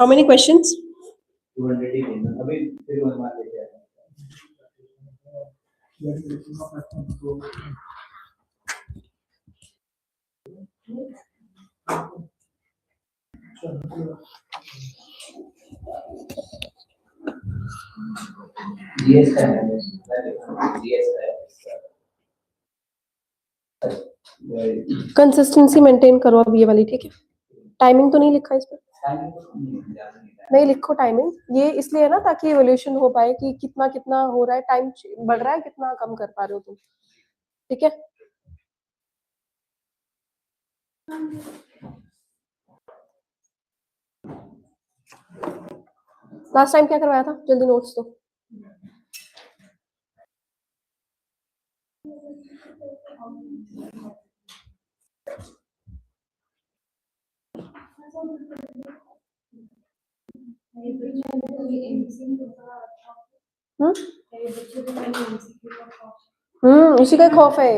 How many questions? 200 ही देना अभी फिर वो मार लेते हैं जीएस का है जीएस का कंसिस्टेंसी मेंटेन करो अब ये वाली, ठीक है। टाइमिंग तो नहीं लिखा इस पर, नहीं लिखो टाइमिंग। ये इसलिए है ना ताकि इवोल्यूशन हो पाए कि कितना कितना हो रहा है, टाइम बढ़ रहा है, कितना कम कर पा रहे हो तुम, ठीक है। लास्ट टाइम क्या करवाया था, जल्दी नोट्स दो। इसी का खौफ है।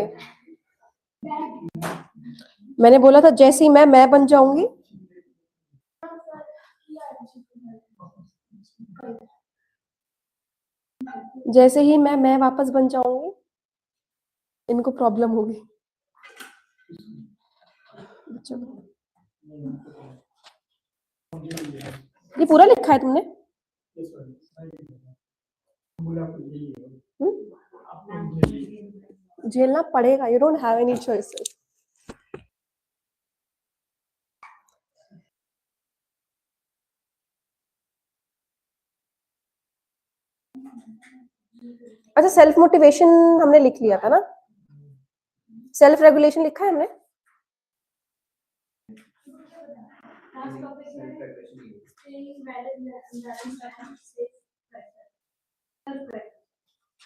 मैंने बोला था जैसे ही मैं बन जाऊंगी, जैसे ही मैं वापस बन जाऊंगी, इनको प्रॉब्लम होगी। ये पूरा लिखा है तुमने? झेलना पड़ेगा, you don't have any choices. अच्छा, सेल्फ मोटिवेशन हमने लिख लिया था ना, सेल्फ रेगुलेशन लिखा है हमने।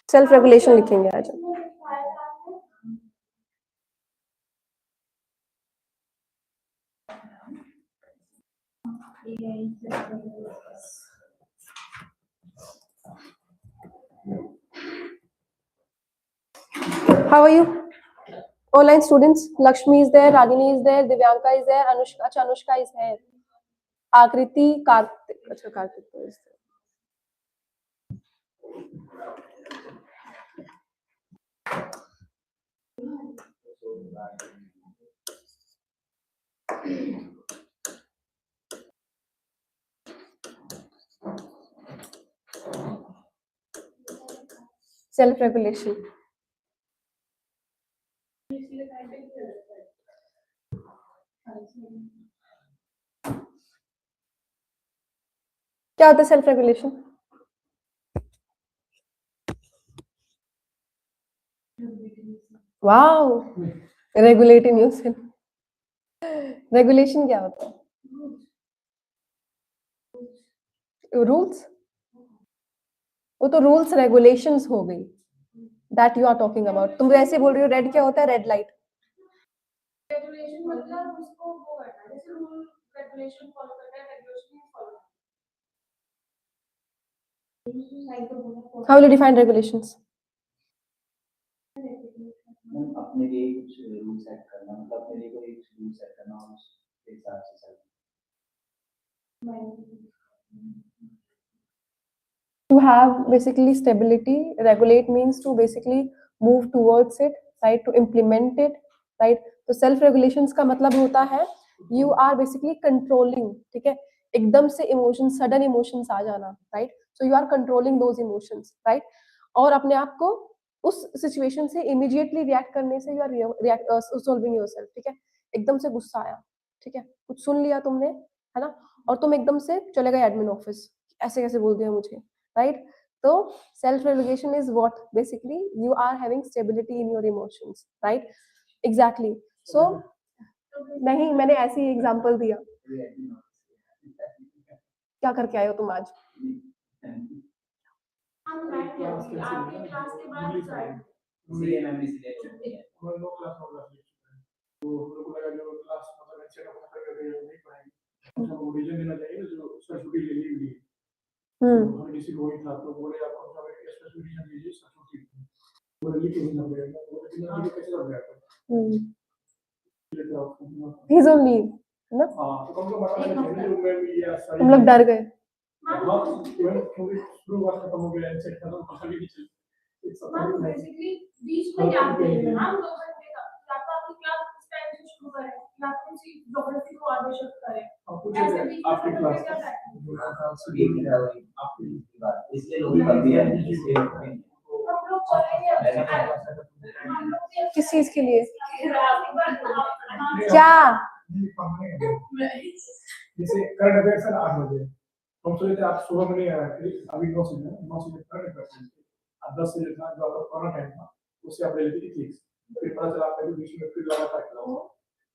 सेल्फ रेगुलेशन लिखेंगे आज। How are you? Online students. Lakshmi is there, Ragini is there, Divyanka is there, Anushka. अच्छा, Anushka is here. आकृति, कार्तिक. अच्छा, कार्तिक तो is there. Self regulation. क्या होता है self regulation? Wow, regulating yourself. Regulation क्या होता है? रूल्स, वो तो रूल्स रेगुलेशंस हो गई, that you are talking about. तुम ऐसे बोल रही हो रेड क्या होता है, रेड लाइट। रेगुलेशन मतलब उसको वो करना है, जैसे रूल रेगुलेशन फॉलो करना है, regulation follow. How will you define regulations? अपने लिए कुछ रूल सेट करना, मतलब अपने लिए कोई रूल सेट करना और उसके हिसाब से चलना। To have basically stability, regulate means to basically move towards it, right? To implement it, right? तो self regulations का मतलब होता है you are basically controlling, ठीक है? एकदम से emotions, sudden emotions आ जाना, right? So you are controlling those emotions, right? और अपने आप को उस सिचुएशन से immediately react करने से you are solving yourself, ठीक है? एकदम से गुस्सा आया, ठीक है? कुछ सुन लिया तुमने, है ना? और तुम एकदम से चले गए एडमिन ऑफिस, ऐसे कैसे बोल दिया मुझे, right? So self-regulation is what basically you are having stability in your emotions, right? Exactly. So नहीं, मैंने ऐसे ही एग्जांपल दिया। क्या करके आए हो तुम आज? आपके क्लास के बाद इसलिए मैम इसलिए छोड़ती है। तो लोगों लगा जो क्लास मतलब अच्छे का पता करके नहीं पढ़ाएंगे, उसको रीजन देना चाहिए जो उसका छुट्टी ले ली हुई है। हर किसी को वही था, तो बोले आपको सब एक स्पेशल रीजन दीजिए, सब छुट्टी बोले ये क्यों ना बोलेगा, बोले कि ये कैसे कर रहा है। He's on leave. है ना? हाँ तो कम से कम बताना चाहिए जो मैं भी या सारी तुम लोग डर गए। हाँ इवन क्योंकि शुरू बात खत्म हो गया इनसे खत्म पता भी नहीं चल एक सब बेसिकली बीच में गैप दे रहे हैं हम 2 घंटे का या तो आपकी क्लास इस टाइम से शुरू करें या फिर उसी ज्योग्राफी को आगे शिफ्ट करें ऐसे बीच में आपकी हम क्लास क्या टाइम आपकी बात इसलिए लोग कर दिया है इसलिए हम लोग चलेंगे हम लोग भी किस चीज के लिए? क्या क्या? जैसे करंट अफेयर्स है 8 बजे हम सोचे थे आप सुबह में नहीं आ रहे थे अभी 9 से 9 से करंट अफेयर्स अब 10 से जितना जो आपका कोरोना टाइम था उससे आप ले लेते थे फिर पता चला आपका बीच में फिर लगातार क्लास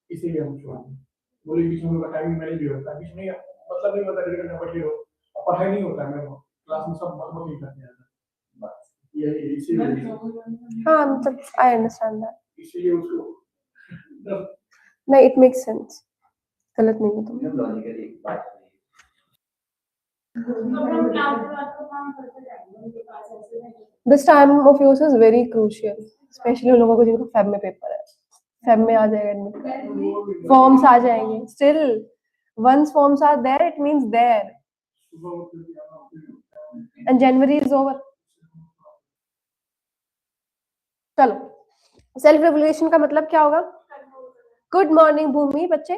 इसीलिए हम छोड़ बोले बीच में उनका टाइमिंग मैनेज भी होता है बीच में मतलब नहीं होता 1.5 घंटा बैठे हो और पढ़ाई नहीं होता है मेरे क्लास में सब बकबक ही करते हैं यही इसीलिए हाँ मतलब आई अंडरस्टैंड दैट। इसीलिए उसको नहीं, इट मेक्स सेंस, गलत नहीं हो तुम। लॉजिकली बात हम क्लास के बाद तो काम करते जाएंगे उनके पास ऐसे नहीं this time of yours is very crucial, specially उन लोगों को जिनको फेब में पेपर है। फेब में आ जाएगा एडमिट, फॉर्म्स आ जाएंगे। Still once forms are there it means there, and January is over. चलो, सेल्फ रेगुलेशन का मतलब क्या होगा? गुड मॉर्निंग भूमि बच्चे।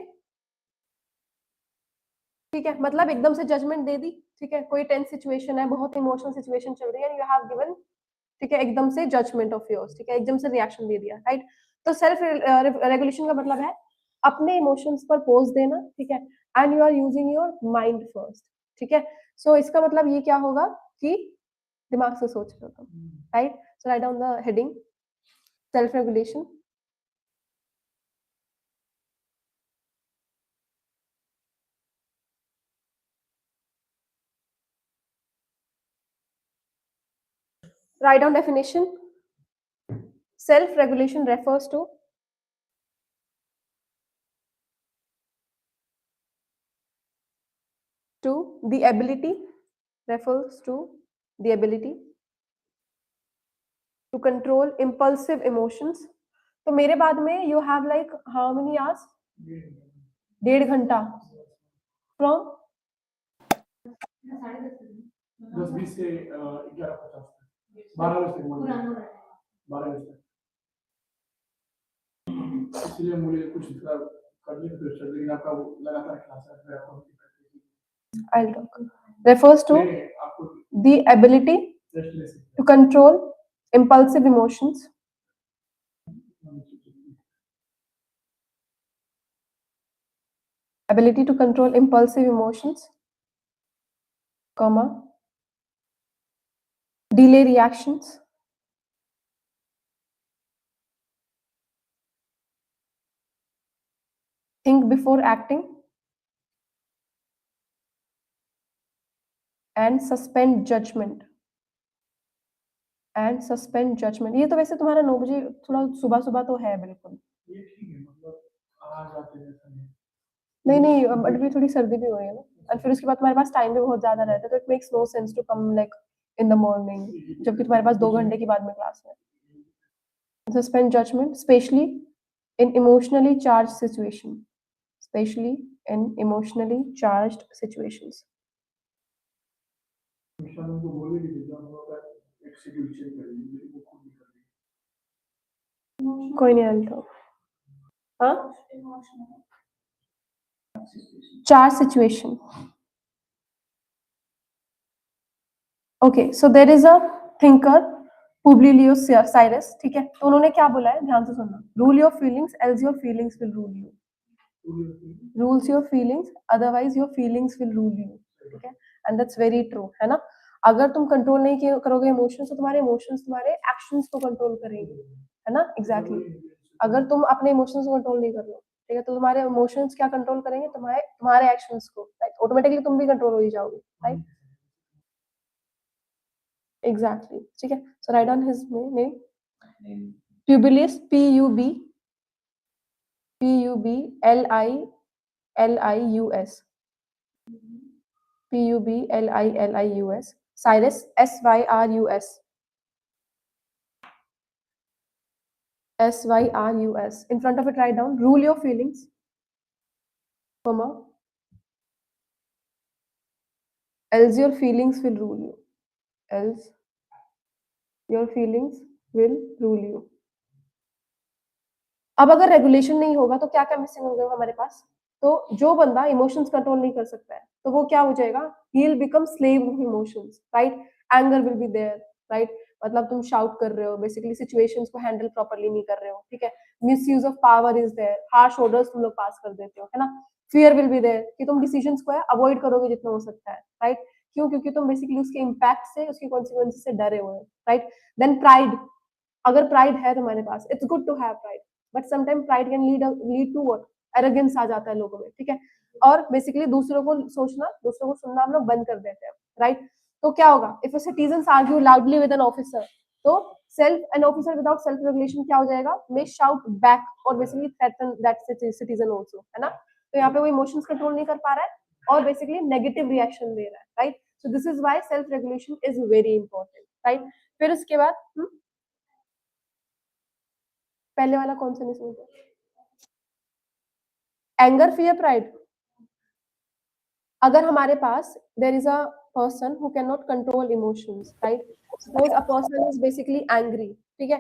ठीक है, मतलब एकदम से जजमेंट दे दी। ठीक है, कोई टेंस सिचुएशन है, बहुत इमोशनल सिचुएशन चल रही है, यू हैव गिवन, ठीक है, एकदम से जजमेंट ऑफ योर्स, ठीक है, एकदम से रिएक्शन दे दिया, राइट? तो सेल्फ रेगुलेशन का मतलब है अपने इमोशंस पर पोज देना, ठीक है, and you are using your mind first, ठीक है। सो इसका मतलब ये क्या होगा कि दिमाग से सोच रहे हो तुम, right? So write down the heading self regulation. Write down definition. Self-regulation refers to the ability, refers to the ability to control impulsive emotions. तो मेरे बाद में you have like how many hours? 1.5 घंटा from 10-20 से 11:50 12 बजे तक 12 बजे तक इसलिए मुझे कुछ करने की प्रेशर लेकिन आपका वो लगातार क्लास है फिर आपको I'll talk. Refers to आपको the ability रेस्ट ले सकते to control impulsive emotions, ability to control impulsive emotions, comma, delay reactions, think before acting, and suspend judgment. And suspend judgment. ये तो वैसे तुम्हारा 9 बजे थोड़ा सुबह सुबह तो है बिल्कुल। ये ठीक है मतलब आ जाते हैं नहीं नहीं, बट भी थोड़ी सर्दी भी हो रही है ना, और फिर उसके बाद तुम्हारे पास टाइम भी बहुत ज्यादा रहता है, तो it makes no sense to come like in the morning, जबकि तुम्हारे पास 2 घंटे की बाद में क्लास है। Suspend judgment specially in emotionally charge situation, specially in emotionally charged situations. Mission को बोले भी जब हम लोग एक शेड्यूल चेंज करेंगे वो खुद नहीं करेंगे कोई नहीं हलता। हाँ, charge situation. Okay, so there is a thinker Publilius Syrus, ठीक है, तो उन्होंने क्या बोला है, ध्यान से सुनना। Rule your feelings else your feelings will rule you. Rules your feelings otherwise your feelings will rule you, ठीक है, एंड दैट्स वेरी ट्रू, है ना। अगर तुम कंट्रोल नहीं करोगे इमोशंस, तो तुम्हारे इमोशंस तुम्हारे एक्शंस को कंट्रोल करेंगे, है ना। एग्जैक्टली अगर तुम अपने इमोशंस को कंट्रोल नहीं कर रहे हो, ठीक है, तो तुम्हारे इमोशंस क्या कंट्रोल करेंगे, तुम्हारे एक्शंस को, राइट। ऑटोमेटिकली तुम भी कंट्रोल हो ही जाओगे, राइट। एग्जैक्टली, ठीक है। So write on his name Publilius, PUBLIUS, PUBLIUS, Cyrus, SYRUS. In front of it, write down rule your feelings comma, else your feelings will rule you. Else your feelings will rule you. अब अगर regulation नहीं होगा तो क्या क्या missing होगा हमारे पास? तो जो बंदा इमोशंस कंट्रोल नहीं कर सकता है तो वो क्या हो जाएगा? He will become slave of emotions, right? Anger will be there, right? मतलब तुम शाउट कर रहे हो, बेसिकली सिचुएशंस को हैंडल प्रॉपर्ली नहीं कर रहे हो, ठीक है? Misuse of power is there, harsh orders तुम लोग पास कर देते हो, है ना? फियर विल बी देयर कि तुम डिसीजंस को है अवॉइड करोगे जितना हो सकता है, राइट? क्यों? क्योंकि तुम बेसिकली उसके इम्पैक्ट से, उसकी कॉन्सिक्वेंसेस से डरे हुए हो, राइट? देन प्राइड, अगर प्राइड है तुम्हारे पास, it's good to have pride, but sometime pride can lead to what? Arrogance आ जाता है लोगों में, ठीक है? और बेसिकली दूसरों को सोचना, दूसरों को सुनना हम लोग बंद कर देते हैं, राइट? तो क्या होगा? If citizens argue loudly with an officer, तो self an officer without self regulation क्या हो जाएगा? मे शाउट बैक और basically threaten that citizen also, है ना? तो यहाँ पे वो इमोशंस कंट्रोल नहीं कर पा रहा है और बेसिकली नेगेटिव रिएक्शन दे रहा है, right? So this is why self regulation is very important, right? फिर उसके बाद पहले वाला कौन सा नहीं समझा? Anger, fear, pride. अगर हमारे पास there is a person who can not control emotions, right? Suppose a person is basically angry, ठीक है?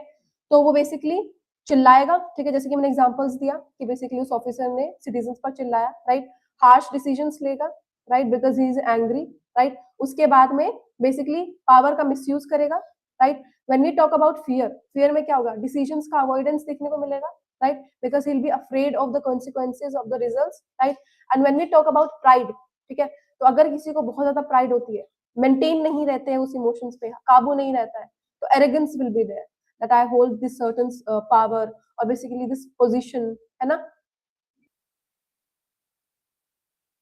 तो वो बेसिकली चिल्लाएगा, ठीक है? जैसे कि मैंने एग्जांपल्स दिया कि बेसिकली उस ऑफिसर ने सिटीजंस पर चिल्लाया, राइट? हार्श डिसीजंस लेगा, right? Because he is angry, right? उसके बाद में बेसिकली पावर का मिसयूज करेगा, right? When we talk about fear, fear में क्या होगा? डिसीजंस का अवॉइडेंस देखने को मिलेगा, right? Because he will be afraid of the consequences of the results, right? And when we talk about pride, ठीक है? तो अगर किसी को बहुत ज्यादा प्राइड होती है, मेंटेन नहीं रहते हैं उस इमोशंस पे, काबू नहीं रहता है, तो arrogance will be there that I hold this certain power और बेसिकली दिस पोजीशन, है ना?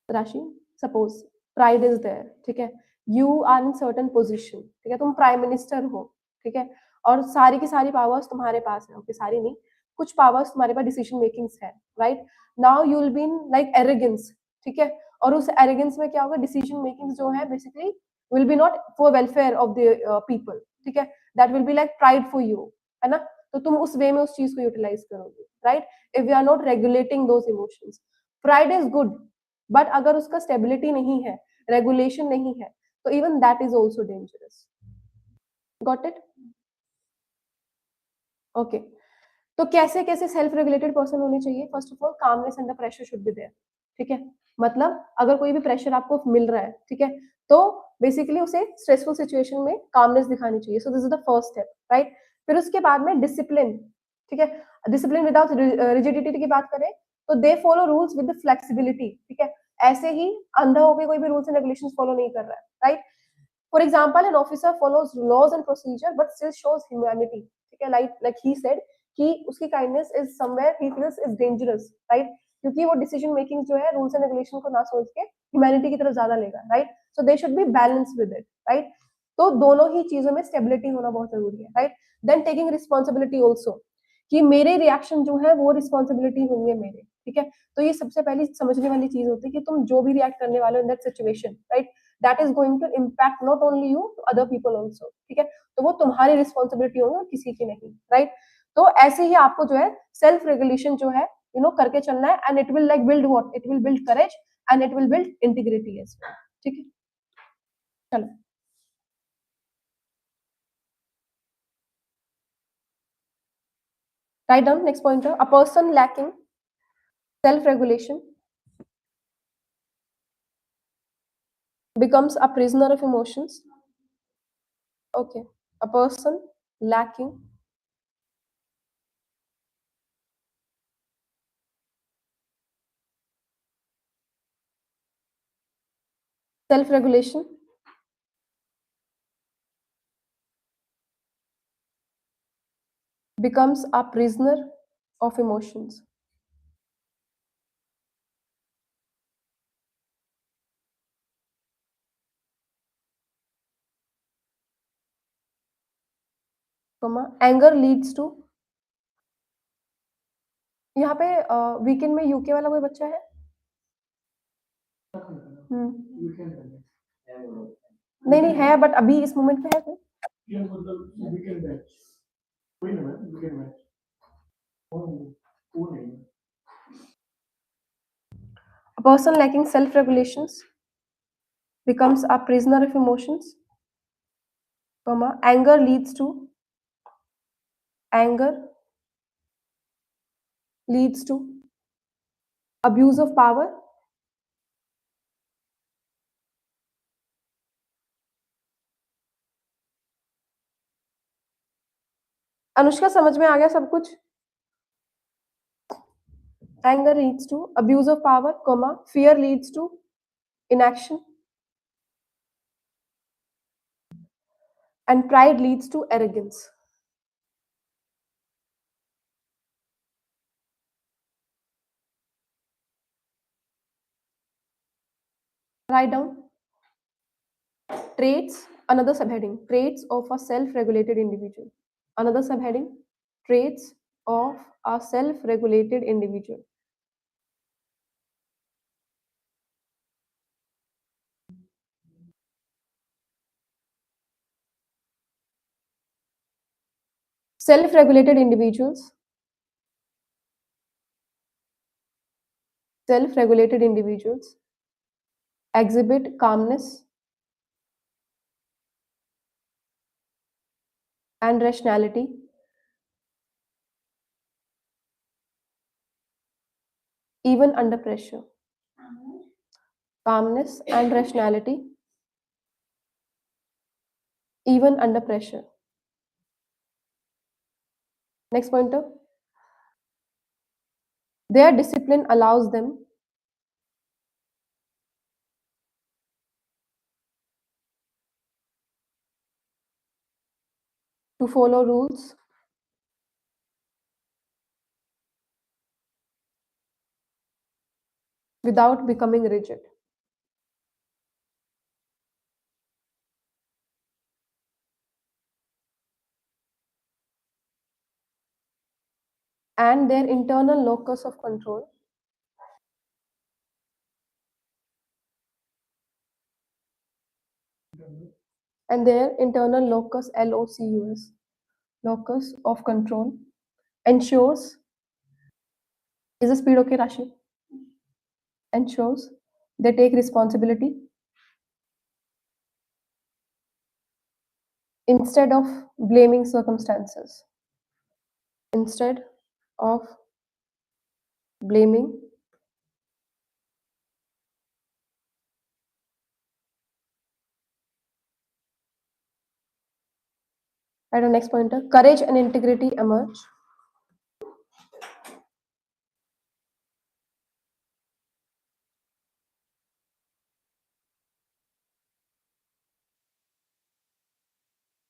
Rashi, suppose pride is there, ठीक है? You are in certain position, ठीक है? तुम प्राइम मिनिस्टर हो, ठीक है? और सारी की सारी पावर्स तुम्हारे पास है, ओके? सारी नहीं, कुछ पावर्स तुम्हारे पास डिसीजन मेकिंग्स है, right? Now you will be in like arrogance, ठीक है? और उस एरोगेंस में क्या होगा? डिसीजन मेकिंग जो है basically will be not for welfare of the people, ठीक है? That will be like pride for you, है ना? तो तुम उस वे में उस चीज को यूटिलाइज करोगे, right? If we are not regulating those emotions, pride is good, but अगर उसका स्टेबिलिटी नहीं है, रेगुलेशन नहीं है, तो even that is also dangerous. Got it? Okay. तो कैसे कैसे सेल्फ रेगुलेटेड पर्सन होने चाहिए? First of all, calmness under pressure should be there, ठीक है? मतलब अगर कोई भी प्रेशर आपको मिल रहा है, ठीक है, तो बेसिकली उसे स्ट्रेसफुल सिचुएशन में कामनेस दिखानी चाहिए। सो this is the first step, right? फिर उसके बाद में डिसिप्लिन, ठीक है? डिसिप्लिन विदाउट रिजिडिटी की बात करें तो they follow rules with flexibility, ठीक है? ऐसे ही अंधा होकर कोई भी रूल्स एंड रेगुलेशंस फॉलो नहीं कर रहा है, right? For example, an officer follows laws and procedure but still shows humanity, ठीक है? लाइक ही सेड कि उसकी kindness is somewhere he feels is dangerous, right? क्योंकि वो डिसीजन मेकिंग जो है रूल्स एंड रेगुलेशन को ना सोच के ह्यूमैनिटी की तरफ ज्यादा लेगा, right? So they should be balance with it, right? तो दोनों ही चीजों में स्टेबिलिटी होना बहुत जरूरी है, right? Then taking responsibility also, कि मेरे रिएक्शन जो है वो रिस्पॉन्सिबिलिटी होंगे मेरे, ठीक है? तो ये सबसे पहली समझने वाली चीज होती है कि तुम जो भी रिएक्ट करने वाले हो in that situation, right, that is going to impact not only you to other people also, ठीक है? तो वो तुम्हारी रिस्पॉन्सिबिलिटी होगी और किसी की नहीं, राइट? तो ऐसे ही आपको जो है सेल्फ रेगुलेशन जो है करके चलना है, and it will like build what? It will build courage and it will build integrity as well, ठीक है? चलो, write down next pointer. A person lacking self regulation becomes a prisoner of emotions. Okay, a person lacking self regulation becomes a prisoner of emotions. Anger leads to, यहाँ पे weekend में UK वाला कोई बच्चा है? नहीं नहीं है, बट अभी इस मोमेंट पे है कोई? ये मतलब वीकेंड बैच कोई ना, वीकेंड बैच वो नहीं। A person lacking self-regulations becomes a prisoner of emotions, comma, anger leads to abuse of power, Anushka समझ में आ गया सब कुछ? Anger leads to abuse of power, comma, fear leads to inaction, and pride leads to arrogance. Write down traits, another subheading, traits of a self-regulated individual. Another subheading, traits of a self-regulated individual. Self-regulated individuals exhibit calmness and rationality even under pressure. Calmness and rationality even under pressure. Next pointer. Their discipline allows them to follow rules without becoming rigid. And their internal locus of control locus of control ensures, is the speed okay, Rashi? Ensures they take responsibility instead of blaming circumstances. Instead of blaming Right, next pointer. Courage and integrity emerge.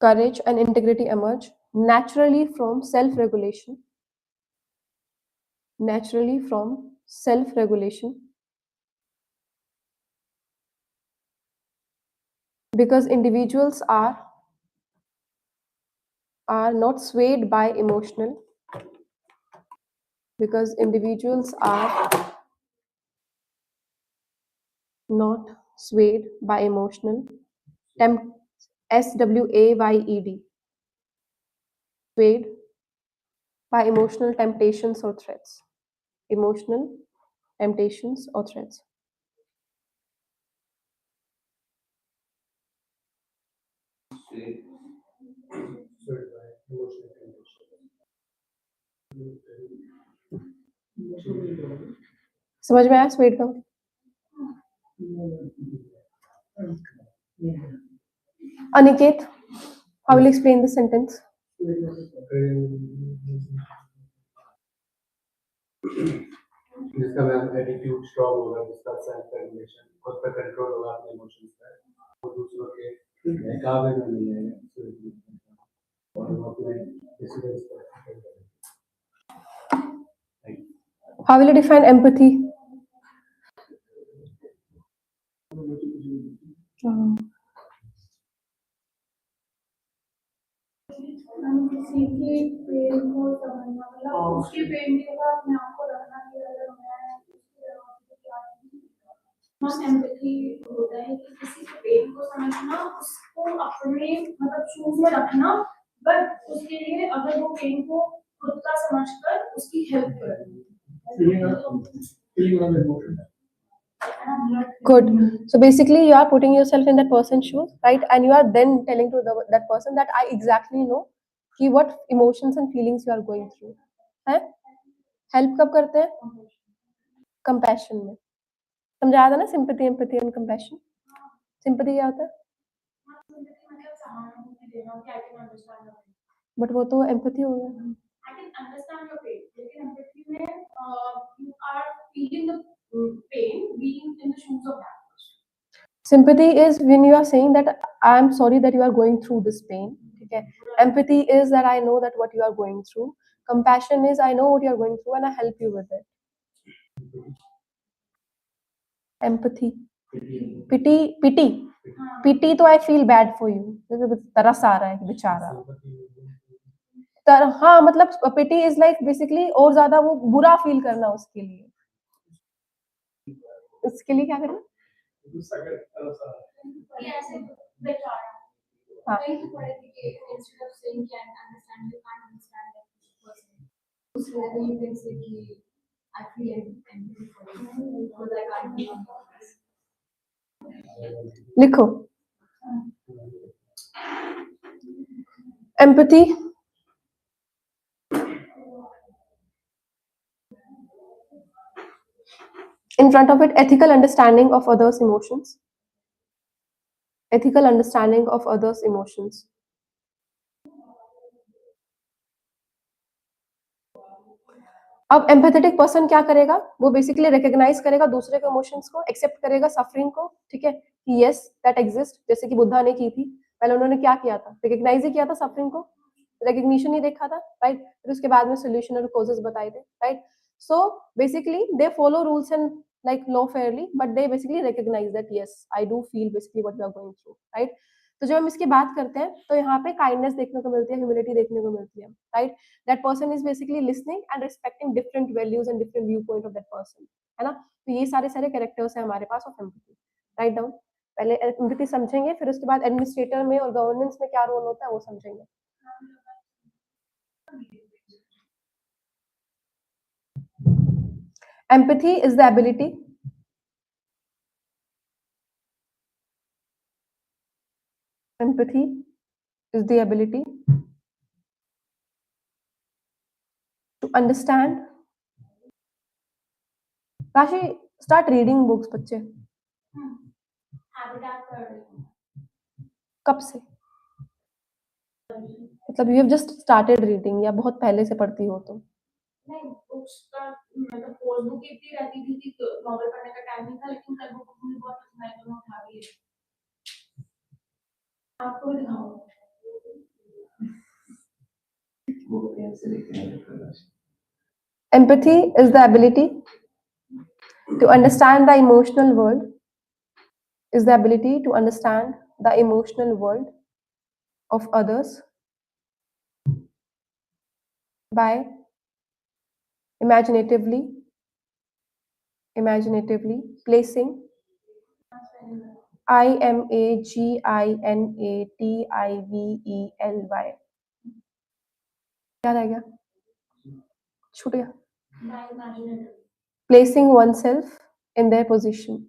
Courage and integrity emerge naturally from self-regulation. Naturally from self-regulation. Because individuals are not swayed by emotional. Because individuals are not swayed by emotional. SWAYED. Swayed by emotional temptations or threats. Emotional temptations or threats. समझ में आया sweat का? Aniket, how will you explain this sentence? जिसका ma'am attitude strong होगा, जिसका self regulation, खुद पे control होगा अपने इमोशंस पर, वो दूसरों के बहकावे में नहीं आएगा और वो अपने डिसीजंस पर कंट्रोल करेगा। How will you define empathy? किसी के पेन को समझना, मतलब उसके पेन के बाद अपने आप को रखना कि अगर मैं उसकी जगह पे क्या हूँ, एम्पैथी होता है कि किसी के पेन को समझना, उसको अपने मतलब शूज में रखना, बट उसके लिए अगर वो पेन को खुद का समझकर उसकी हेल्प करना। feeling of emotion. Good. So basically, you are putting yourself in that person's shoes, right? And you are then telling to that person that I exactly know कि what emotions and feelings you are going through. है? Help कब करते हैं? Compassion में. समझाया था ना sympathy, empathy and compassion. Sympathy क्या होता है? But वो तो empathy हो गया. I can understand your pain. लेकिन empathy में you are feeling the pain being in the shoes of that person. Sympathy is when you are saying that I am sorry that you are going through this pain. Okay. Empathy is that I know that what you are going through. Compassion is I know what you are going through and I help you with it. Empathy. Pity तो I feel bad for you. तरस आ रहा है बेचारा. हाँ मतलब pity is like basically और ज्यादा वो बुरा फील करना उसके लिए. उसके लिए क्या करना? हाँ. Instead of saying can understand, you can't understand that person. So you can say I feel empathy for you because I can't do this. लिखो. Empathy. In front of it, ethical understanding of others' emotions. Ethical understanding of others' emotions. अब empathetic person क्या करेगा? वो basically recognise करेगा दूसरे के emotions को, accept करेगा सफरिंग को, ठीक है कि यस दैट एग्जिस्ट, जैसे कि बुद्धा ने की थी. पहले उन्होंने क्या किया था? रिकॉग्नाइज ही किया था सफरिंग को, रिकग्निशन ही देखा था, राइट? फिर उसके बाद में सोल्यूशन और कॉजेस बताए थे, right? So basically they follow rules and like law fairly, but they basically recognize that yes I do feel basically what you are going through, right? तो जब हम इसकी बात करते हैं तो यहाँ पे काइंडनेस देखने को मिलती है, ह्यूमिलिटी देखने को मिलती है, right? That person is basically listening and respecting different values and different view point of that person, है ना? तो ये सारे कैरेक्टर्स हैं हमारे पास ऑफ एम्पैथी. Write down. पहले एम्पैथी समझेंगे, फिर उसके बाद एडमिनिस्ट्रेटर में और गवर्नेंस में क्या रोल होता है वो समझेंगे. Empathy is the ability to understand. Rashi, start reading books बच्चे. कब से? मतलब you have just started reading या बहुत पहले से पढ़ती हो तो? नहीं, बुक्स का मतलब कोर्स बुक इतनी रहती थी कि नॉवेल पढ़ने का टाइम नहीं था, लेकिन कल बुक मुझे बहुत पसंद आई तो मैं उठा ली. आपको दिखाऊं? Empathy is the ability to understand the emotional world. Is the ability to understand the emotional world of others by imaginatively placing imaginately. क्या रह गया? छूट गया. Placing oneself in their position.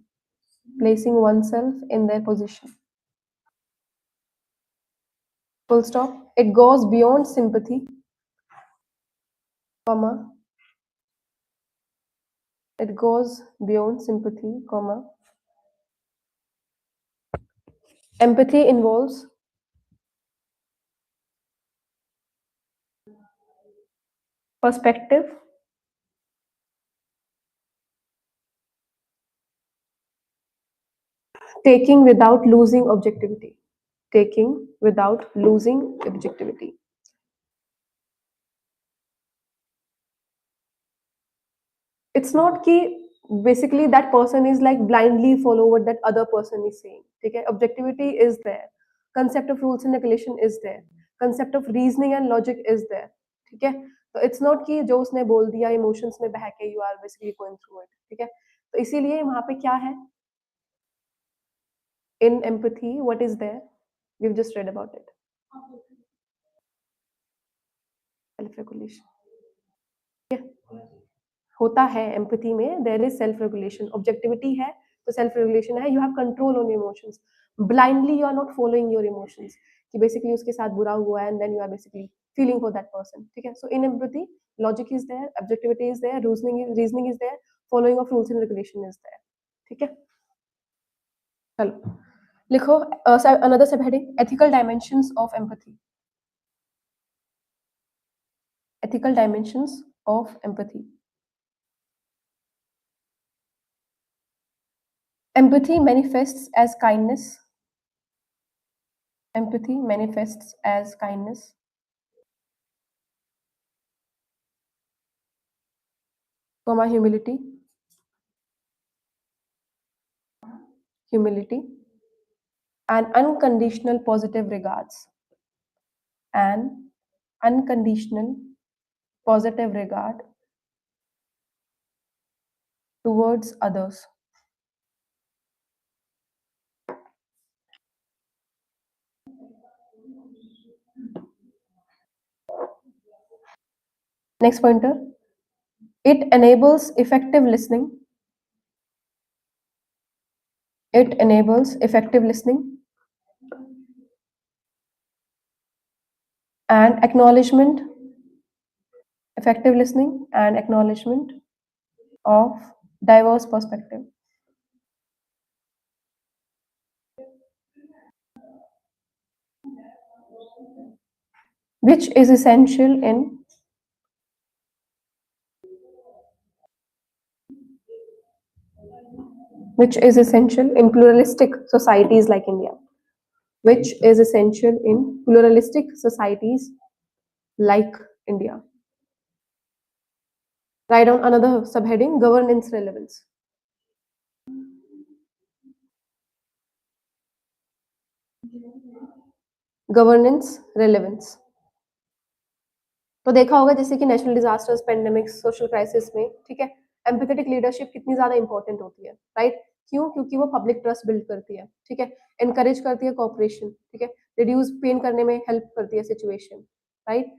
Full stop. It goes beyond sympathy, comma. It goes beyond sympathy, comma. Empathy involves perspective, taking without losing objectivity. It's not कि basically that person is like blindly follow what that other person is saying. ठीक है? Objectivity is there. Concept of rules and regulation is there. Concept of reasoning and logic is there. ठीक है? तो it's not कि जो उसने बोल दिया emotions में बह के you are basically going through it. ठीक है? तो इसीलिए वहाँ पे क्या है? In empathy, what is there? We've just read about it. Self-regulation. Yeah. होता है एम्पैथी में, there is self regulation. Objectivity है तो सेल्फ रेगुलेशन है. You have control on your emotions. Blindly you are not following your emotions कि basically उसके साथ बुरा हुआ है and then you are basically feeling for that person. ठीक है. So in empathy logic is there, objectivity is there, reasoning is there, following of rules and regulation is there. ठीक है. चलो लिखो another subheading, ethical dimensions of empathy. Ethical dimensions of empathy. Empathy manifests as kindness. Empathy manifests as kindness, humility, and unconditional positive regards. And unconditional positive regard towards others. Next pointer. It enables effective listening. It enables effective listening and acknowledgement. Effective listening and acknowledgement of diverse perspective. Which is essential in pluralistic societies like India. Which is essential in pluralistic societies like India. Write down another subheading, governance relevance. Governance relevance. तो देखा होगा जैसे कि national disasters, pandemics, social crisis में, ठीक है, empathetic leadership कितनी ज्यादा इंपॉर्टेंट होती है, राइट? क्यों? क्योंकि वो पब्लिक ट्रस्ट बिल्ड करती है, ठीक है, एनकरेज करती है कोऑपरेशन, ठीक है, रिड्यूस पेन करने में हेल्प करती है सिचुएशन, राइट?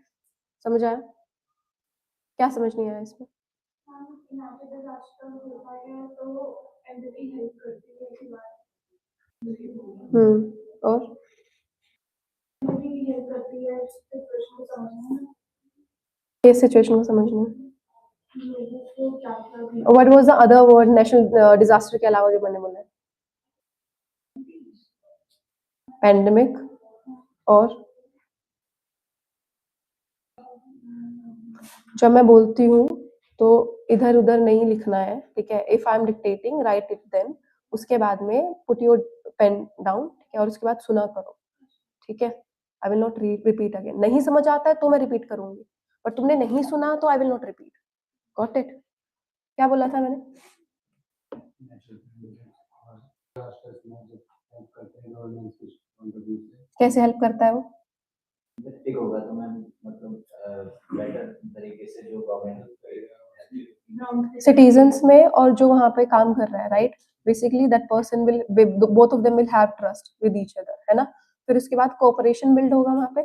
समझ आया? क्या समझ नहीं आया इसमें? और इस सिचुएशन को समझने में what was the other word national disaster के अलावा जो मैंने बोला है? पैंडेमिक और जब मैं बोलती हूँ तो इधर उधर नहीं लिखना है, ठीक है? If I am dictating right it then, उसके बाद में पुट योर पेन डाउन, ठीक है, और उसके बाद सुना करो, ठीक है? I will not repeat again. नहीं समझ आता है तो मैं रिपीट करूंगी, पर तुमने नहीं सुना तो I will not repeat. Got it? क्या बोला था मैंने? कैसे हेल्प करता है वो? ठीक होगा तो मैं मतलब बेटर तरीके से जो गवर्नमेंट सिटीजन्स में और जो वहाँ पे काम कर रहा है, right? Basically that person will, both of them will have trust with each other, है ना? फिर उसके बाद कोऑपरेशन बिल्ड होगा वहाँ पे,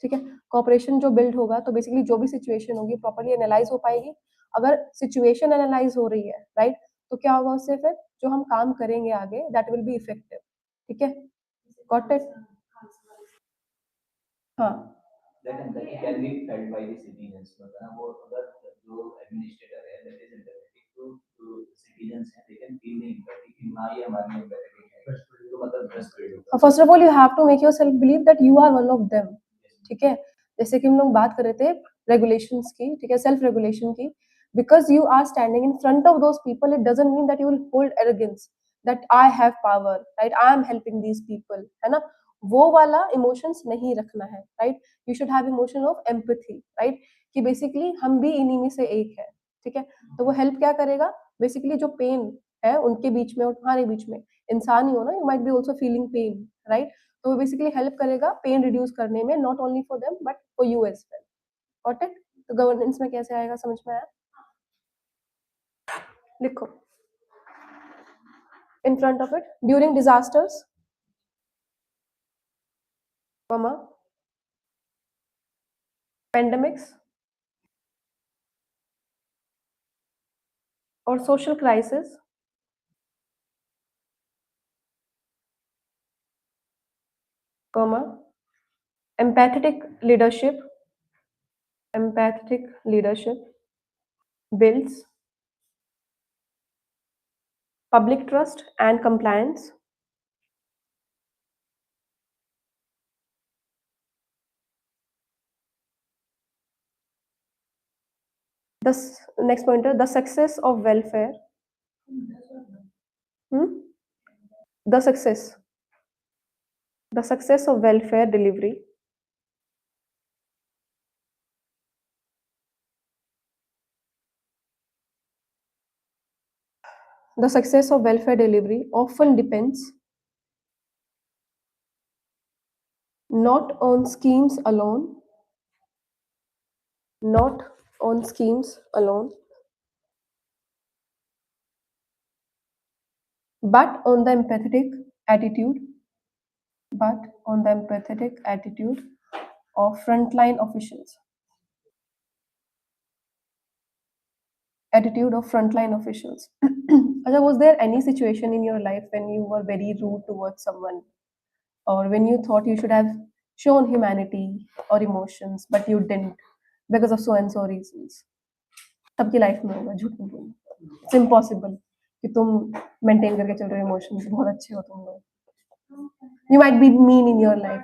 ठीक है? कोऑपरेशन जो बिल्ड होगा तो बेसिकली जो भी सिचुएशन होगी प्रॉपर्ली एनालाइज हो पाएगी. अगर सिचुएशन एनालाइज हो रही है, राइट, तो क्या होगा उससे? फिर जो हम काम करेंगे आगे दैट विल बी इफेक्टिव, ठीक है? Got it? हाँ, that empathy can be felt by the citizens. मतलब वो अगर जो administrator है that is empathetic to citizens हैं, they can feel the empathy कि हाँ ये हमारे लिए empathetic है, तो मतलब trust build होगा. First of all you have to make yourself believe that you are one of them, ठीक है? जैसे कि हम लोग बात कर रहे थे रेगुलेशंस की, ठीक है, सेल्फ रेगुलेशन की. Because you are standing in front of those people, it doesn't mean that you will hold arrogance that I have power, right, I am helping these people, है ना? वो वाला इमोशंस नहीं रखना है, right? You should have emotion of empathy, right, कि basically हम भी इन्हीं में से एक है, ठीक है? तो वो हेल्प क्या करेगा? बेसिकली जो पेन है उनके बीच में और तुम्हारे बीच में, इंसान ही हो ना, you might be also feeling pain, right? तो वो बेसिकली हेल्प करेगा पेन रिड्यूस करने में, not only for them but for you as well. Got it? तो गवर्नेंस में कैसे आएगा, समझ में आया? लिखो in front of it, during disasters, pandemics, or social crisis, comma, empathetic leadership, builds public trust and compliance. Next pointer, the success of welfare. The success of welfare delivery often depends not on schemes alone, but on the empathetic attitude of frontline officials. Acha, was there any situation in your life when you were very rude towards someone, or when you thought you should have shown humanity or emotions but you didn't because of so and so reasons? सबकी life में होगा, झूठ नहीं बोलना. It's impossible कि तुम maintain करके चल रहे हो इमोशंस, बहुत अच्छे हो तुम लोग. You might B mean in your life.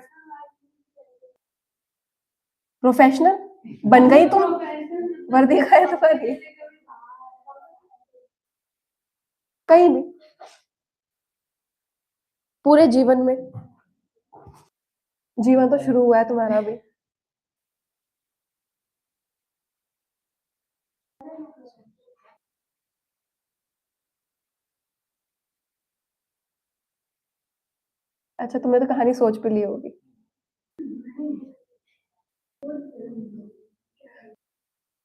Professional बन गई तुम, वर्दी का है तुम्हारी, कहीं भी पूरे जीवन में. जीवन तो शुरू हुआ है तुम्हारा अभी. अच्छा, तुमने तो कहानी सोच पे ली होगी.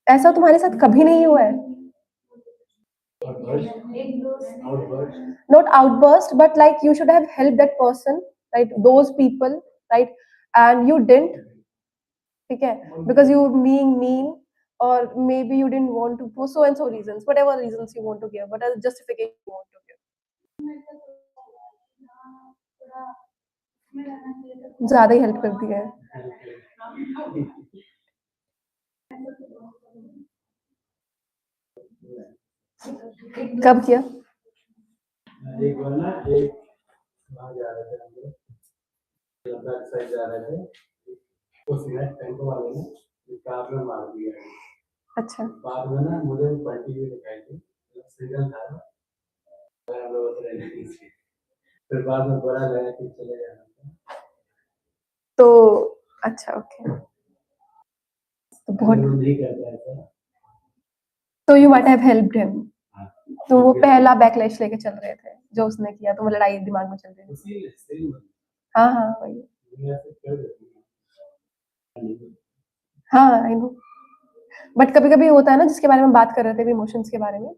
ऐसा तुम्हारे साथ कभी नहीं हुआ है. Not outburst, but like you should have helped that person, right? Those people, right? And you didn't. ठीक है, because you were being mean, or maybe you didn't want to, for so and so reasons, whatever reasons you want to give, whatever justification you want to give. ज्यादा ही help करती है. कब किया? एक बार ना, एक वहाँ जा रहे थे हम लोग, लद्दाख साइड जा रहे थे. उस नेट टेंपो वाले ने कार में मार दिया. अच्छा. बाद में ना मुझे पलटी भी दिखाई थी, सिंगल था ना, हम लोग उतरे नहीं थे. फिर बाद में बुरा लगा कि चले जाना. तो अच्छा, ओके, तो बहुत नहीं करता ऐसा. तो you might have helped him. तो वो पहला बैकलैश लेके चल रहे थे जो उसने किया, तो वो लड़ाई दिमाग में चल रही थी. हाँ हाँ वही. हाँ आई नो. बट कभी कभी होता है ना, जिसके बारे में बात कर रहे थे इमोशंस के बारे में,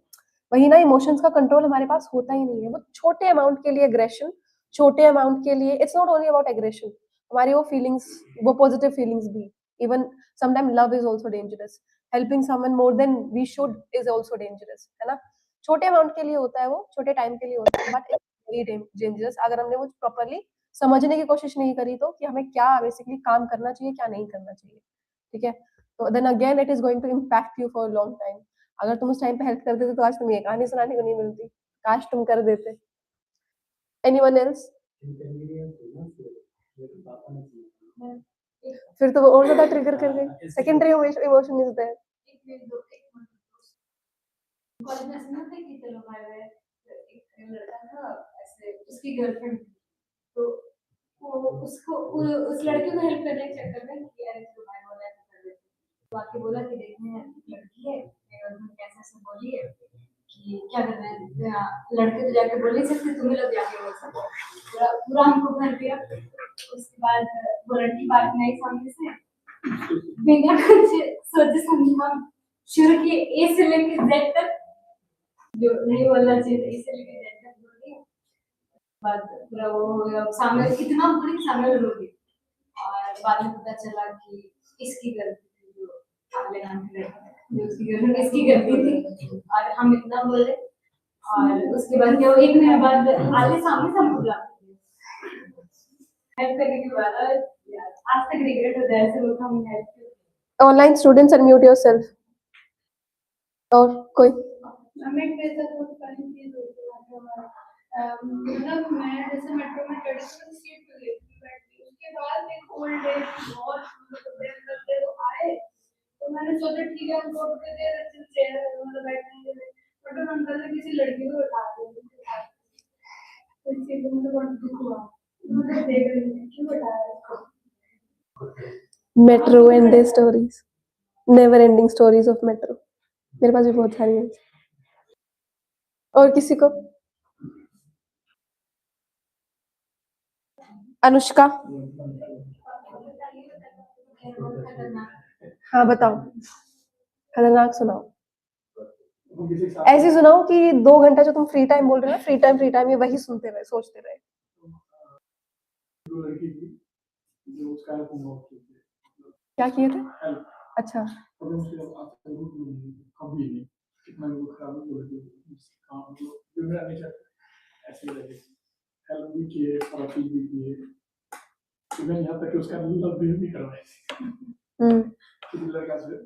वही ना, इमोशंस का कंट्रोल हमारे पास होता ही नहीं है. वो छोटे अमाउंट के लिए एग्रेशन, छोटे अमाउंट के लिए, it's not only about aggression, हमारी वो फीलिंग्स, वो पॉजिटिव फीलिंग्स भी, even sometime love is also dangerous, helping someone more than we should is also dangerous, है ना. छोटे अमाउंट के लिए होता है, वो छोटे टाइम के लिए होता है, बट इट्स वेरी डेंजरस अगर हमने वो प्रॉपर्ली समझने की कोशिश नहीं करी तो, कि हमें क्या बेसिकली काम करना चाहिए, क्या नहीं करना चाहिए. ठीक है, तो then again it is going to impact you for long time. अगर तुम उस टाइम पे हेल्प कर देते तो आज तुम्हें ये कहानी सुनाने को नहीं मिलती. काश तुम कर देते. Anyone else? फिर तो वो और ज्यादा ट्रिगर कर गई. Secondary emotion is there. College में ऐसा ना था कि चलो भाई, एक लड़का था ऐसे, उसकी गर्लफ्रेंड, तो वो उसको उस लड़के को हेल्प करने के चक्कर में कि यार इसको भाई बोला है कर देते. तो आके बोला कि देखने लड़की है, मेरे गर्लफ्रेंड कैसे ऐसे बोली है कि क्या करना है. लड़के तो जाके बोल नहीं सकते, तुम्हें लोग जाके बोल सकते. पूरा हमको भर दिया. उसके बाद वो लड़की बात नहीं सामने से, बिना कुछ सोचे समझे हम शुरू किए ए से लेकर जेड तक, जो नहीं बोलना चाहिए था, ए से लेकर जेड तक बोल दिया. बाद पूरा वो हो गया, सामने इतना बुरी सामने लोग. और बाद में पता चला कि इसकी गलती थी, जो अगले नाम के लड़का जो उसकी गर्लफ्रेंड इसकी करती थी और हम इतना बोले और उसके बाद क्या हुआ, 1 महीने बाद आगे सामने सब बोला हेल्प करने के बाद यार आज तक रिग्रेट होता है ऐसे लोग हम help online students unmute yourself. और कोई हमें कैसा तो टाइम की जरूरत है मतलब मैं जैसे मेट्रो में चढ़ी तो सीट पे बैठी उसके बाद एक ओल्ड एज बहुत मतलब करते वो आए तो मैंने सोचा ठीक है उनको उठ के दे देते चेयर मतलब बैठने के लिए बट उन अंकल ने किसी लड़की को उठा दिया तो इससे तो मुझे बहुत दुख हुआ मुझे देख रही थी क्यों उठाया इसको metro and they stories, never ending stories of metro. मेरे पास भी बहुत सारी हैं। और किसी को? अनुष्का, हाँ बताओ, खतरनाक सुनाओ। ऐसे सुनाओ कि 2 घंटा जो तुम फ्री टाइम बोल रहे हो ना, फ्री टाइम ये वही सुनते रहे, सोचते रहे। जो लड़की थी जो उसका हेल्प बहुत की थी क्या किए थे? हेल्प अच्छा, और उसके आपसे रूप में कभी नहीं कितना भी खराब हो लगी काम जो मेरा नेचर ऐसे ही लगे हेल्प भी किए सारा चीज भी किए इवन यहाँ तक कि उसका लव भी करवाए किसी लड़का से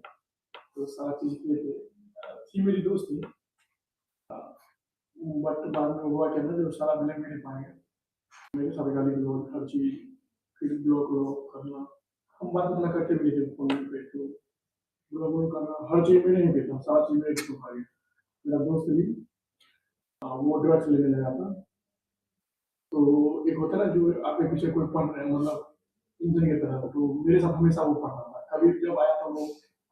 तो सारा चीज किए थे थी मेरी दोस्त थी बट बाद में हुआ क्या ना जो सारा मिले मेरे पाएंगे मेरे साथ गाली गलौज हर चीज फिर ब्लॉक करना हम बात इतना करते भी थे फोन पे तो ब्लॉक करना हर चीज में नहीं देता सारा चीज में एक सुखा गया मेरा दोस्त भी वो ड्रग्स लेने लगा था तो एक होता है ना जो आपके पीछे कोई पढ़ रहे हैं मतलब इंजन की तरह तो मेरे साथ हमेशा वो पढ़ता था कभी जब आया था वो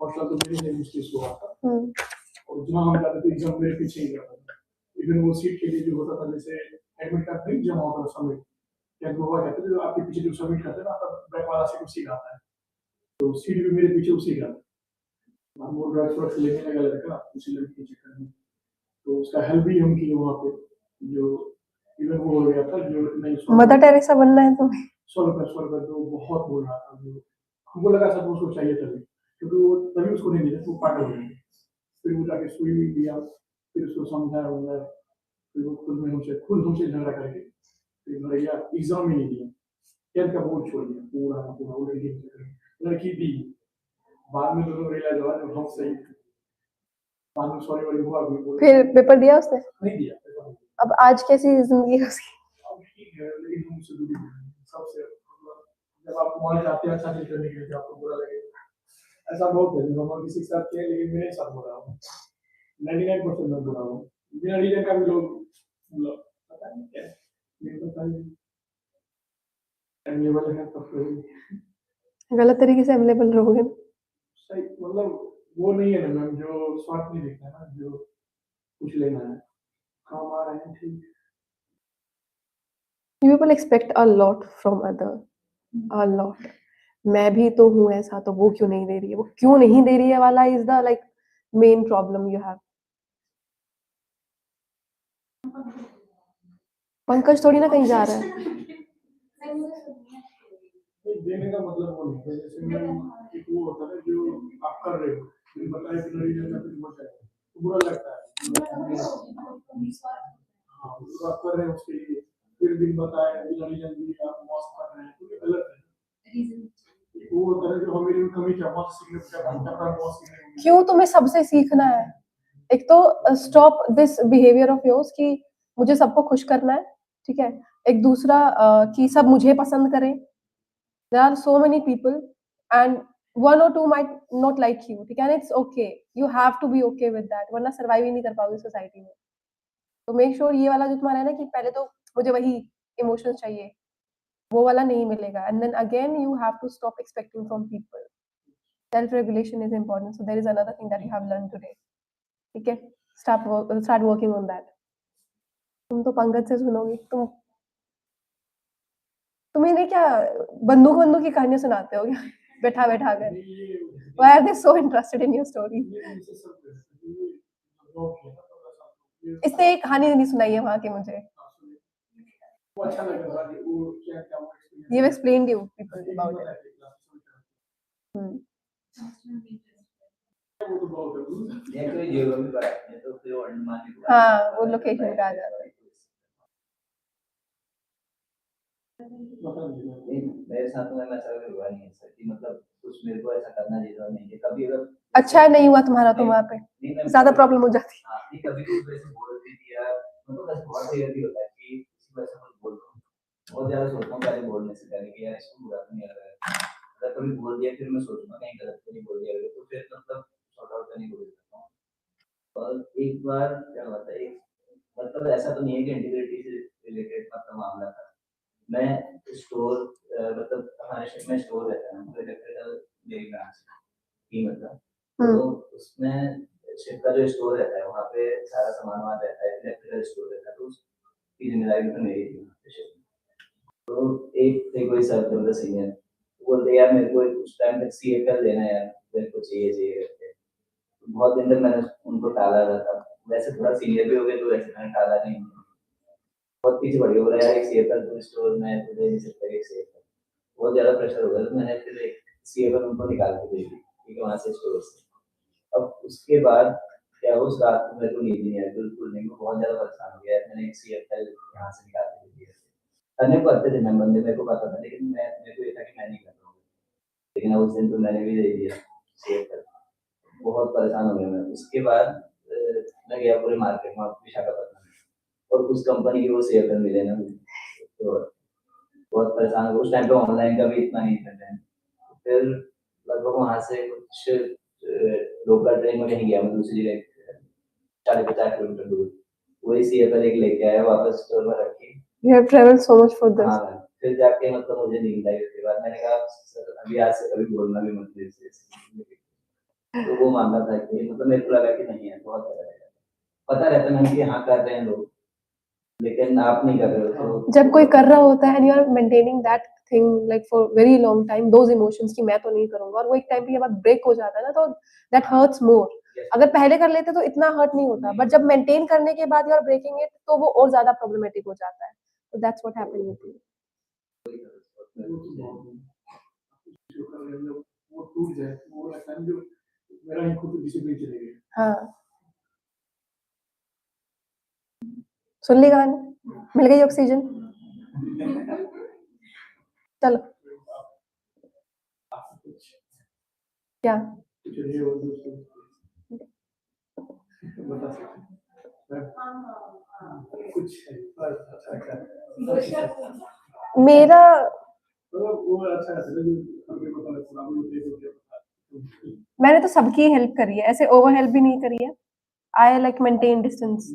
हॉस्टल तो मेरे लिए मुश्किल हुआ था और जहाँ हम जाते थे एग्जाम मेरे पीछे ही जाता था इवन वो सीट के लिए जो होता था जैसे एडमिट कार्ड नहीं जमा होता था सबमिट क्या हुआ कहते थे जो आपके पीछे जो सबमिट करते हैं ना आपका बैक वाला सीट उसी का आता है तो सीट भी मेरे पीछे उसी का हम वो ड्रग्स लेने लगा लड़का उसी लड़की के चक्कर में तो उसका हेल्प भी हम किए वहाँ पे जो इवन वो हो गया था जो नहीं मदर टेरेसा बनना है तुम्हें? 100 रुपये जो बहुत बोल रहा था जो हमको लगा सब उसको चाहिए तभी क्योंकि वो तभी उसको नहीं दिया तो पागल हो गया फिर वो जाके सुई भी दिया फिर उसको समझाया उन्होंने फिर वो खुद हमसे झगड़ा करके फिर भैया एग्जाम ही नहीं दिया 10th का बोर्ड छोड़ दिया पूरा का पूरा वो लड़की दी बाद में दोनों रियलाइज हुआ जब हम सही थे बाद में सॉरी वाली हुआ भी फिर पेपर दिया उसने? नहीं दिया अब आज कैसी जिंदगी है उसकी? अब ठीक है लेकिन हम उससे दूरी सबसे जब आप वहाँ जाते हैं अच्छा नहीं करने के लिए तो आपको बुरा लगेगा ऐसा बहुत है जब हम किसी के साथ किया लेकिन मेरे साथ बुरा हो 99% मैं बुरा हूँ बिना रीजन का भी लोग मतलब पता नहीं क्या मेरे पता नहीं अवेलेबल है तब तो गलत तरीके से अवेलेबल रहोगे सही मतलब वो नहीं है ना मैम जो स्वार्थ नहीं देखना है ना जो कुछ लेना है काम आ रहे हैं ठीक You people expect a lot from other, a lot. मैं भी तो हूँ ऐसा, तो वो क्यों नहीं दे रही है, वो क्यों नहीं दे रही है वाला is the like main problem you have. Pankaj थोड़ी ना कहीं जा रहा है। देने का मतलब वो नहीं है जैसे मैं एक वो होता है जो आप कर रहे हो फिर बताए कि नहीं जाना फिर मत है तो बुरा लगता है हाँ तो आप कर रहे हो उसके लिए फिर भी बताए बिना रीजन भी आप मौस कर रहे हैं तो ये गलत है वो होता है जो हमें कमी क्या मौस सीखने क्या करता है मौस सीखने क्यों तुम्हें सबसे सीखना है? एक तो stop this behaviour of yours कि मुझे सबको खुश करना है, ठीक है। एक दूसरा कि सब मुझे पसंद करें। There are so many people and one or two might not like you, ठीक है, and it's okay. You have to be okay with that, वरना सर्वाइव ही नहीं कर पाओगे सोसाइटी में। तो मेक श्योर ये वाला जो तुम्हारा है ना कि पहले तो मुझे वही इमोशंस चाहिए, वो वाला नहीं मिलेगा। And then again you have to stop expecting from people. Self regulation is important, so there is another thing that you have learn today, ठीक है। Start working on that. तुम तो पंकज से सुनोगी, तुम्हें नहीं क्या बंदूक की कहानियां सुनाते हो क्या बैठा बैठा कर? Why are they so interested in your story? इसने एक कहानी नहीं सुनाई है वहां की मुझे। वो अच्छा लगा वो क्या क्या वो You've explained you people about it. वो तो बहुत है वो। ये कोई जियोग्राफी पढ़ाते हैं तो फिर वो अंडमान निकोबार हाँ, वो लोकेशन का आ जाता है। बता दीजिए। नहीं, मेरे साथ में ऐसा कभी हुआ नहीं है सर कि मतलब कुछ मेरे को ऐसा करना चाहिए नहीं है कभी अगर अच्छा नहीं हुआ तुम्हारा तो वहाँ पे नहीं, मैं ज्यादा प्रॉब्लम हो जाती है। हाँ नहीं कभी कुछ वैसे बोल भी दिया मतलब ऐसा बहुत रेयर भी होता है कि किसी को ऐसा कुछ बोल दूं बहुत ज्यादा सोचता हूँ पहले बोलने से पहले कि यार इसको बुरा तो नहीं लग रहा है अगर कभी बोल दिया फिर मैं सोचूंगा कहीं गलत तो नहीं बोल दिया तो फिर मतलब सॉर्ट आउट करने की कोशिश करता हूँ और एक बार क्या हुआ था एक मतलब ऐसा तो नहीं है कि इंटीग्रिटी से रिलेटेड मतलब मामला था मैं स्टोर मतलब हमारे शहर में स्टोर रहता है मतलब इलेक्ट्रिकल मेरी ब्रांच की मतलब तो उसमें शिप का जो स्टोर रहता है वहाँ पे सारा सामान वहाँ रहता है इलेक्ट्रिकल स्टोर रहता है तो उसकी जिम्मेदारी तो मेरी थी वहाँ पे शिप में। तो एक थे कोई सर थे मतलब सीनियर बोलते यार मेरे को कुछ टाइम तक सी कर लेना यार मेरे को चाहिए चाहिए करके बहुत दिन तक मैंने उनको टाला रहा था वैसे थोड़ा सीनियर भी हो गए तो वैसे मैंने टाला नहीं बहुत पीछे पड़ गया बोला यार एक सी कर तो स्टोर में तुझे नहीं सकता एक सी बहुत ज्यादा प्रेशर हो गया तो मैंने फिर एक सी उनको निकाल के दे दी ठीक है वहाँ से स्टोर से अब उसके बाद क्या उस रात को मेरे को नींद नहीं आई बिल्कुल नहीं मैं बहुत ज्यादा परेशान हो गया मैंने एक सी यहाँ से निकाल के दे दिया करने को आते थे मैं बंदे मेरे को पता था लेकिन मैं मेरे को ये था कि मैं नहीं कर रहा हूँ लेकिन उस दिन तो मैंने भी दे दिया सी बहुत परेशान हो गया मैं उसके बाद मैं गया पूरे मार्केट में विशाखापट्टनम और उस कंपनी के वो शेयर मिले ना मुझे तो बहुत परेशान हो उस टाइम पे ऑनलाइन का भी इतना नहीं था फिर लगभग वहाँ से कुछ लोकल ट्रेन में कहीं गया मैं दूसरी जगह 50 किलोमीटर दूर वही सीएफएल एक लेके आया वापस स्टोर में रखी You have traveled so much for this. हाँ फिर जाके मतलब मुझे नींद आई उसके बाद मैंने कहा सर अभी आज से कभी बोलना भी मत मेरे से तो वो मानता था कि मतलब मेरे को लगा कि नहीं है बहुत पता रहता मैंने कि हाँ कर रहे हैं लोग लेकिन आप नहीं कर रहे हो तो जब कोई कर रहा होता है and you are maintaining that thing like for very long time those emotions कि मैं तो नहीं करूंगा और वो एक टाइम पे ये बात ब्रेक हो जाता है ना तो that hurts more अगर पहले कर लेते तो इतना हर्ट नहीं होता बट जब मेंटेन करने के बाद यू आर ब्रेकिंग इट तो वो और ज्यादा प्रॉब्लमेटिक हो जाता है तो that's what happened with you वो टूट जाए वो ऐसा नहीं जो मेरा ही खुद डिसिप्लिन चले गए हाँ सुन ली कहानी मिल गई ऑक्सीजन चलो क्या चलिए और दोस्तों बता सकते हैं कुछ अच्छा मेरा वो अच्छा है जो हमें पता है पूरा वो देखो मैंने तो सबकी हेल्प करी है ऐसे ओवर हेल्प भी नहीं करी है आई लाइक मेंटेन डिस्टेंस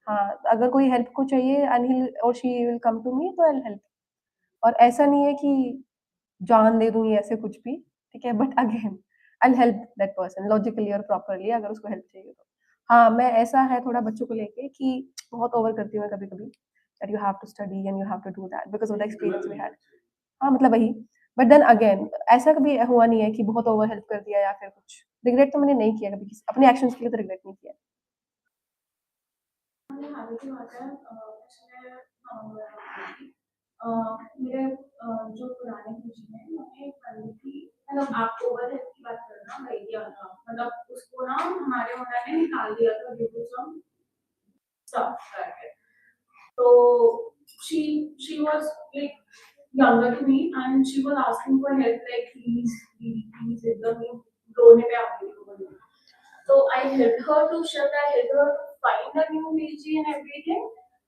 हाँ अगर कोई हेल्प को चाहिए एंड और she will come to me तो आई हेल्प और ऐसा नहीं है कि जान दे दूंगी ऐसे कुछ भी ठीक है but again I help that person logically और प्रॉपरली अगर उसको हेल्प चाहिए तो हाँ मैं ऐसा है थोड़ा बच्चों को लेके कि बहुत ओवर करती हूँ कभी कभी that you have to study and you have to do that because of the experience we had हाँ मतलब वही बट देन अगेन ऐसा कभी हुआ नहीं है कि बहुत ओवर हेल्प कर दिया या फिर कुछ रिग्रेट तो मैंने नहीं किया कभी किसी अपने एक्शंस के लिए तो रिग्रेट नहीं किया मेरे जो पुराने पीजी में मैंने एक बंदी थी मतलब आपको ओवर हेल्प की बात करना वही किया था मतलब उसको ना हमारे ओनर ने निकाल दिया था ड्यू टू सम स्टफ करके तो she was like younger to me and she was asking for help like please एकदम रोने पे आ गई थी so I helped her to shift I helped her to find a new PG and everything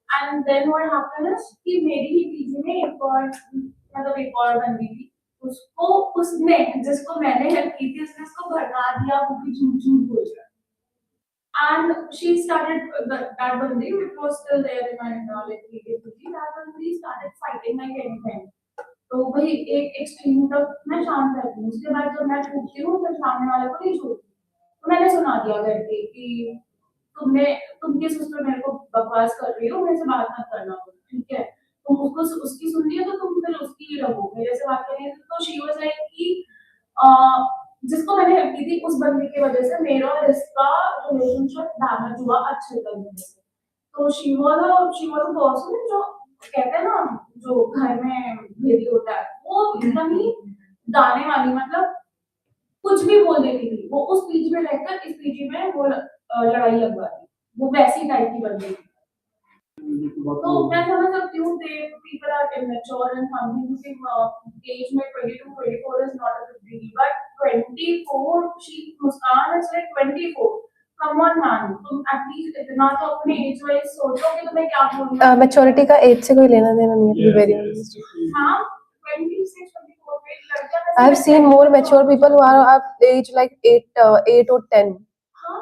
and then what happened is कि मेरी ही PG में एक और मतलब एक और बंदी थी उसको उसने जिसको मैंने हेल्प की थी उसने उसको भगा दिया वो भी झूठ झूठ बोल रहा and she started that bandi which was still there in my like previous PG that bandi started fighting like anything तो वही एक एक्सट्रीम तक मैं शांत रहती हूँ उसके बाद जब मैं पूछती हूँ तो सामने वाले को नहीं छोड़ती तो मैंने सुना दिया घर पे कि तुम किस उस पर मेरे को बकवास कर रही हो मेरे से बात मत करना ठीक है तुम उसको उसकी सुन रही हो तो तुम फिर उसकी ही रहो मेरे से बात करनी है तो शी वाज लाइक कि जिसको मैंने हेल्प की थी उस बंदी की वजह से मेरा और इसका रिलेशनशिप डैमेज हुआ अच्छे तरीके से तो शी वाज अ पर्सन जो कहते हैं ना जो घर में भेदी होता है वो एकदम ही दाने वाली मतलब कुछ भी बोल देती थी, वो उस पीजी में रहकर इस पीजी में वो लड़ाई लगवाती, वो वैसी टाइप की बन गई। तो मैं समझ सकती हूँ people are immature and something age में 22, 24 is not a big deal, but 24, Muskan is like 24. Come on man, तुम एटलीस्ट इतना तो अपने एज वाइज सोचो कि तुम्हें क्या बोलना है। मैच्योरिटी का एज से कोई लेना देना नहीं है, to be very honest. हाँ 26, 24 में लड़कियां I have seen more mature people who are of age like 8 or 10.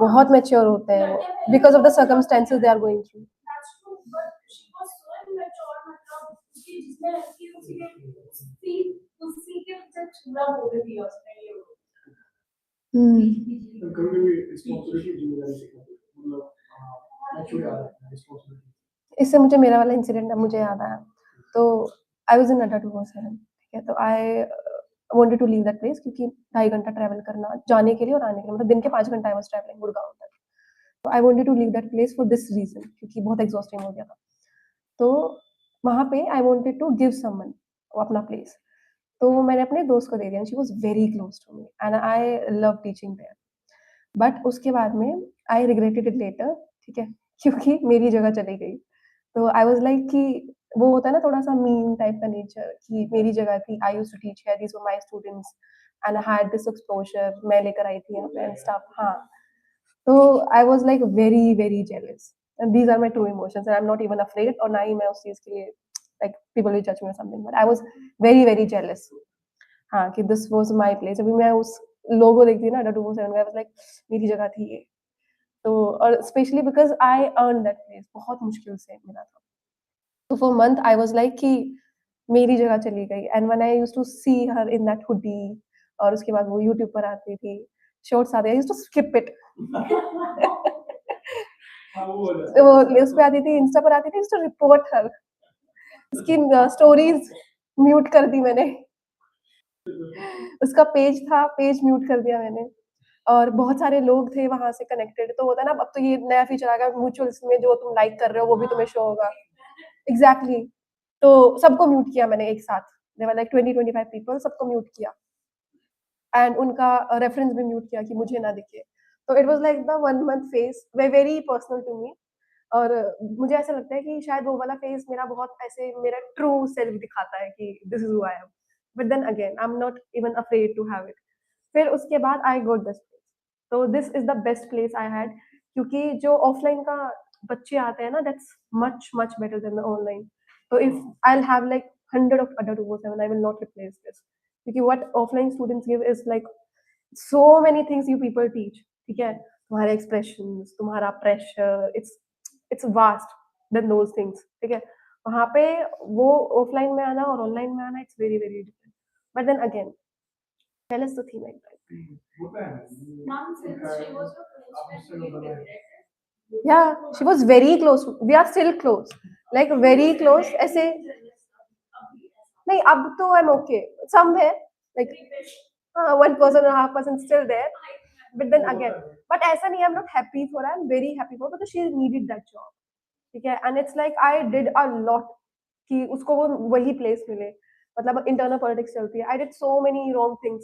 बहुत mature होते हैं वो, because of the circumstances they are going through. That's true, but she was so immature, मतलब कि जिसने लड़की उसी के पीछे छुरा हो गई थी उसने ये वो। कभी रिस्पांसिबिलिटी जिम्मेदारी सिखाते हैं, मतलब मैच्योर आ जाता है रिस्पांसिबिलिटी। इससे मुझे मेरा वाला इंसिडेंट अब मुझे याद आया। तो आई वाज इन अड्डा 247, ठीक है, तो I wanted to leave that place क्योंकि 2.5 घंटा ट्रैवल करना जाने के लिए और आने के लिए, मतलब दिन के 5 घंटा आई वाज ट्रैवलिंग गुड़गांव तक। तो I wanted to leave that place for this reason, क्योंकि बहुत एग्जॉस्टिंग हो गया था। तो वहाँ पे I wanted to give someone अपना प्लेस, तो मैंने अपने दोस्त को दे दिया। She was very close to me and I love teaching there, but उसके बाद में आई रिग्रेटेड इट लेटर, ठीक है, क्योंकि मेरी जगह चली गई। तो आई वाज लाइक कि वो होता है ना थोड़ा सा मीन टाइप का नेचर, कि मेरी जगह थी, I used to teach here, these were my students and I had this exposure, मैं लेकर आई थी यहाँ पे एंड स्टफ। हाँ, तो I was like very very jealous and these are my true emotions and I am not even afraid, और ना ही मैं उस चीज के लिए लाइक पीपल विल जज मी और something, but I was very very jealous. हाँ, कि दिस वाज माय प्लेस। अभी मैं उस लोगो देखती ना अड्डा 247, आई वाज लाइक मेरी जगह थी ये। तो और specially because I earn that place, बहुत मुश्किल से मिला था। तो for month I was like कि मेरी जगह चली गई। And when I used to see her in that hoodie, और उसके बाद वो यूट्यूब पर आती थी, शॉर्ट्स आते, I used to skip it. वो उस पे आती थी, इंस्टा पर आती थी, यूज्ड टू रिपोर्ट हर, उसकी स्टोरीज म्यूट कर दी मैंने। उसका पेज था, पेज म्यूट कर दिया मैंने। और बहुत सारे लोग थे वहां से कनेक्टेड, तो होता है ना, अब तो ये नया फीचर आ गया म्यूचुअल्स में, जो तुम लाइक कर रहे हो वो भी तुम्हें शो होगा। एग्जैक्टली, तो सबको म्यूट किया मैंने एक साथ, देयर वर लाइक 20-25 पीपल, सबको म्यूट किया एंड उनका रेफरेंस भी म्यूट किया कि मुझे ना दिखे। तो it was like the 1 month phase, very personal to me. और मुझे ऐसा लगता है कि शायद वो वाला फेज मेरा बहुत ऐसे मेरा ट्रू सेल्फ दिखाता है कि this is who I am, but then again I am not even afraid to have it. फिर उसके बाद आई गॉट दिस प्लेस, तो this is the best place I had, क्योंकि जो ऑफलाइन का बच्चे आते हैं ना, that's much much better than the online. तो if I will have like 100 of Adda 247, I will not replace this, क्योंकि what offline students give is like so many things you people teach, ठीक है, तुम्हारे expressions, तुम्हारा pressure, it's vast than those things, ठीक है। वहाँ पे वो ऑफलाइन में आना और ऑनलाइन में आना, it's very very different, but then again jealous तो थी मैं एक बार। होता है Mom said she was your close friend, you regret it? Yeah, she was very close. We are still close, like very close. ऐसे नहीं, अब तो I'm okay. Somewhere like 1% still there, but then again, but ऐसा नहीं, I'm not happy for her. I'm very happy for her because she needed that job. ठीक है, and it's like I did a lot कि उसको वो वही place मिले। मतलब इंटरनल पॉलिटिक्स चलती है, I did so many wrong things.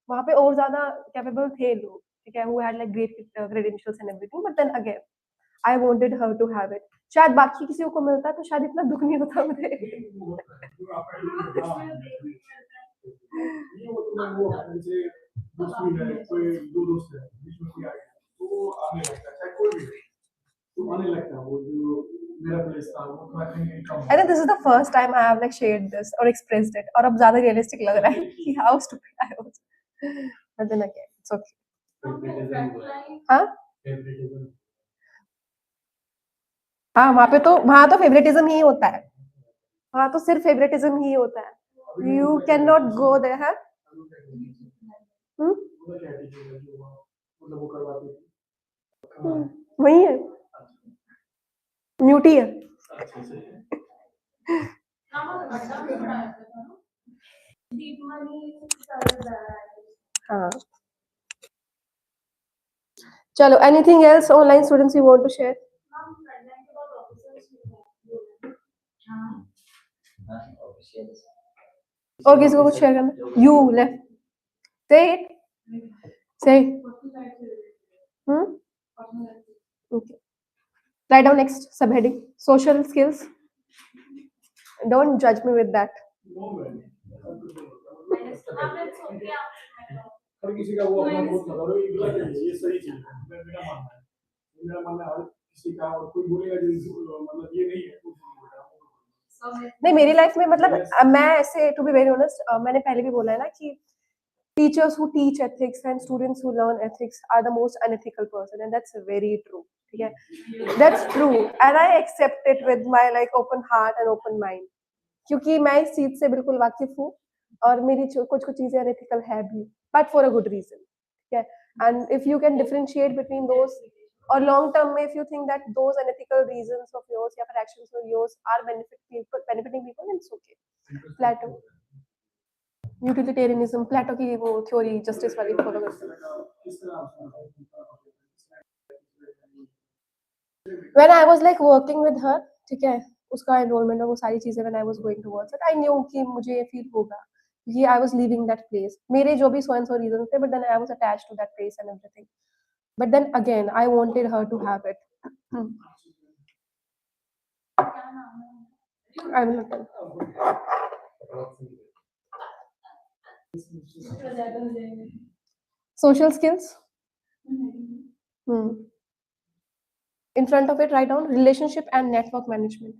वहाँ पे और ज्यादा capable थे लोग, ठीक है, who had like great credentials and everything, but then again I wanted her to have it. शायद बाकी किसी को मिलता तो शायद इतना दुख नहीं होता मुझे। ये वो जैसे दोस्त भी है, कोई दो दोस्त है, बीच में कोई आ गया तो वो आने लगता है, चाहे कोई भी हो, तो आने लगता है। वो जो मेरा प्लेस था वो थोड़ा कहीं कम। I think this is the first time I have like shared this or expressed it, और अब ज्यादा realistic लग रहा है कि how stupid I was. But then again, it's okay. हाँ हाँ, वहाँ तो फेवरेटिज्म ही होता है, वहाँ तो सिर्फ फेवरेटिज्म ही होता है। You cannot go there, हाँ? वही है, म्यूटी है। हाँ, चलो, anything else online students you want to share? और किसी को कुछ शेयर करना? You left. Say it. Say. Okay. Write down next subheading. Social skills. Don't judge me with that. हर किसी का वो अपना बहुत मतलब है, ये सही चीज है, मेरा मानना है, मेरा मानना है हर किसी का, और कोई बोलेगा जो मतलब ये नहीं है, नहीं, मेरी लाइफ में मतलब मैं ऐसे टू बी वेरी ऑनेस्ट, मैंने पहले भी बोला है ना कि teachers who teach ethics and students who learn ethics are the most unethical person, and that's very true. ठीक है, that's true, and I accept it with my like open heart and open mind, क्योंकि मैं इस चीज से बिल्कुल वाकिफ हूँ और मेरी कुछ कुछ चीजें अनएथिकल है भी, but for a good reason. ठीक है, and if you can differentiate between those, और लॉन्ग टर्म में if you think that those unethical reasons of yours या फिर actions of yours are benefiting people, then it's okay. Plato, utilitarianism, Plato की वो theory justice वाली follow करते हैं. When I was like working with her, ठीक है, उसका एनरोलमेंट और वो सारी चीजें when I was going towards it, I knew कि मुझे ये फील होगा कि I was leaving that place. मेरे जो भी so and so reasons थे, but then I was attached to that place and everything. But then again, I wanted her to have it. I will not tell. Social skills. In front of it, write down relationship and network management.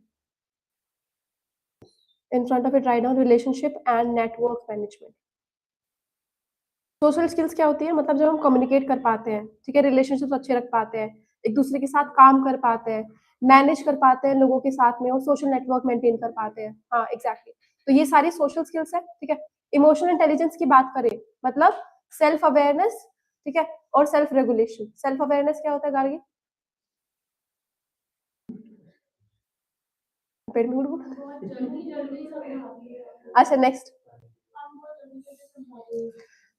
In front of it, write down relationship and network management. Social skills क्या होती है, मतलब जब हम communicate कर पाते हैं, ठीक है, रिलेशनशिप्स अच्छे रख पाते हैं, एक दूसरे के साथ काम कर पाते हैं, मैनेज कर पाते हैं लोगों के साथ में, और सोशल नेटवर्क मेंटेन कर पाते हैं. हाँ, एग्जैक्टली. तो ये सारी सोशल स्किल्स है. ठीक है, इमोशनल इंटेलिजेंस की बात करें, मतलब सेल्फ अवेयरनेस, ठीक है, और सेल्फ रेगुलेशन. सेल्फ अवेयरनेस क्या होता है गार्गी? अच्छा, नेक्स्ट.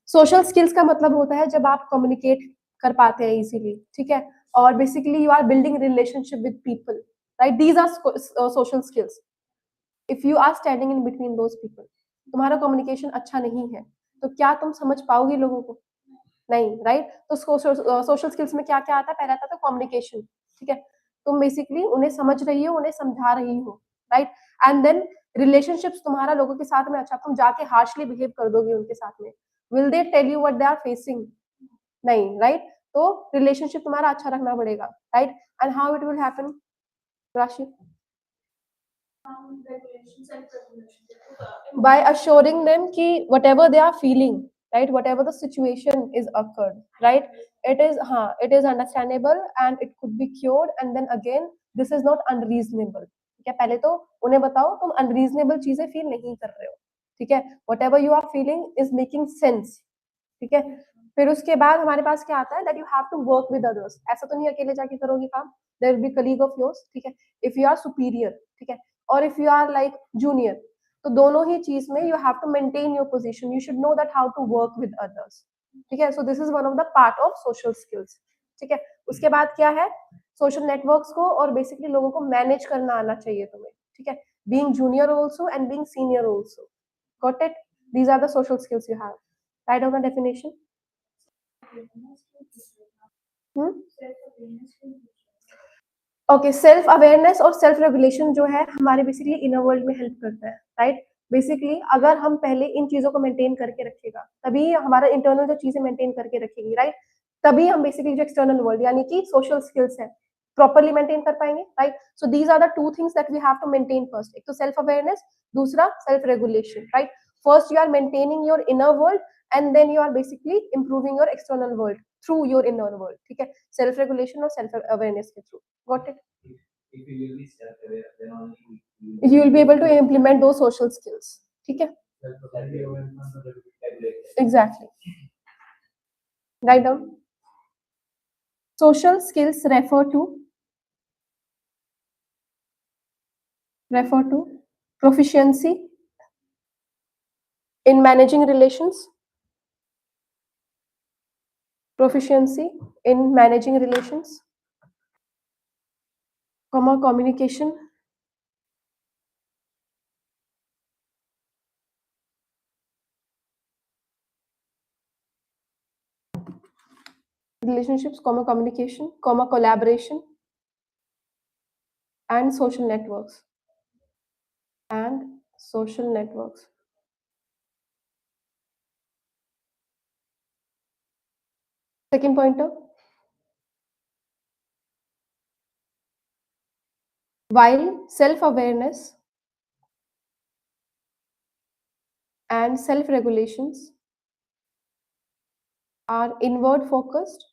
सोशल स्किल्स का मतलब होता है जब आप कम्युनिकेट कर पाते हैं इजीली, ठीक है, और basically you are building relationship with people, right? These are social skills. If you are standing in between those people, तुम्हारा कम्युनिकेशन अच्छा नहीं है, तो क्या तुम समझ पाओगे लोगों को? नहीं, राइट? तो सोशल स्किल्स में क्या क्या आता है? पहला आता है कम्युनिकेशन, ठीक है, तुम बेसिकली उन्हें समझ रही हो, उन्हें समझा रही हो, राइट? एंड देन रिलेशनशिप्स तुम्हारा लोगों के साथ में अच्छा, तुम जाके हार्शली बिहेव कर दोगे उनके साथ में, will they tell you what they are facing? नहीं, राइट? तो रिलेशनशिप तुम्हारा अच्छा रखना पड़ेगा, right? And how it will happen, Rashi? By assuring them कि whatever they are feeling, right, whatever the situation is occurred, right, it is understandable and it could be cured, and then again this is not unreasonable. ठीक है, पहले तो उन्हें बताओ तुम unreasonable चीजें feel नहीं कर रहे हो, ठीक है, whatever you are feeling is making sense. ठीक है, फिर उसके बाद हमारे पास क्या आता है, that you have to work with others. ऐसा तो नहीं अकेले जाके करोगे काम, there will be colleague of yours, ठीक है, if you are superior, ठीक है, और if you are like junior, तो दोनों ही चीज में you have to maintain your position, you should know that how to work with others. ठीक है, so this is one of the part of social skills. ठीक है, उसके बाद क्या है, सोशल नेटवर्क्स को और बेसिकली लोगों को मैनेज करना आना चाहिए तुम्हें. ठीक है, being junior also and being senior also. Got it? These are the social skills you have. Write down the definition. Okay, self awareness और सेल्फ रेगुलेशन जो है हमारे बेसिकली इनर वर्ल्ड में हेल्प करता है, राइट? बेसिकली अगर हम पहले इन चीजों को मेंटेन करके रखेगा, तभी हमारा इंटरनल जो चीजें मेंटेन करके रखेगी, राइट, तभी हम बेसिकली जो एक्सटर्नल वर्ल्ड यानी कि सोशल स्किल्स है प्रॉपरली मेंटेन कर पाएंगे, right? So these are the two things that we have to maintain first. एक तो सेल्फ अवेयरनेस, दूसरा self regulation, right? First you are maintaining your inner world and then you are basically improving your external world through your inner world. ठीक है, self regulation और self awareness के through. Got it? If you will be self-aware, then only you will be able to implement those social skills. ठीक है, exactly. Write down. Social skills refer to proficiency in managing relations, proficiency in managing relations, communication, relationships, communication, collaboration, and social networks. And social networks. Second pointer. While self-awareness and self-regulations are inward focused,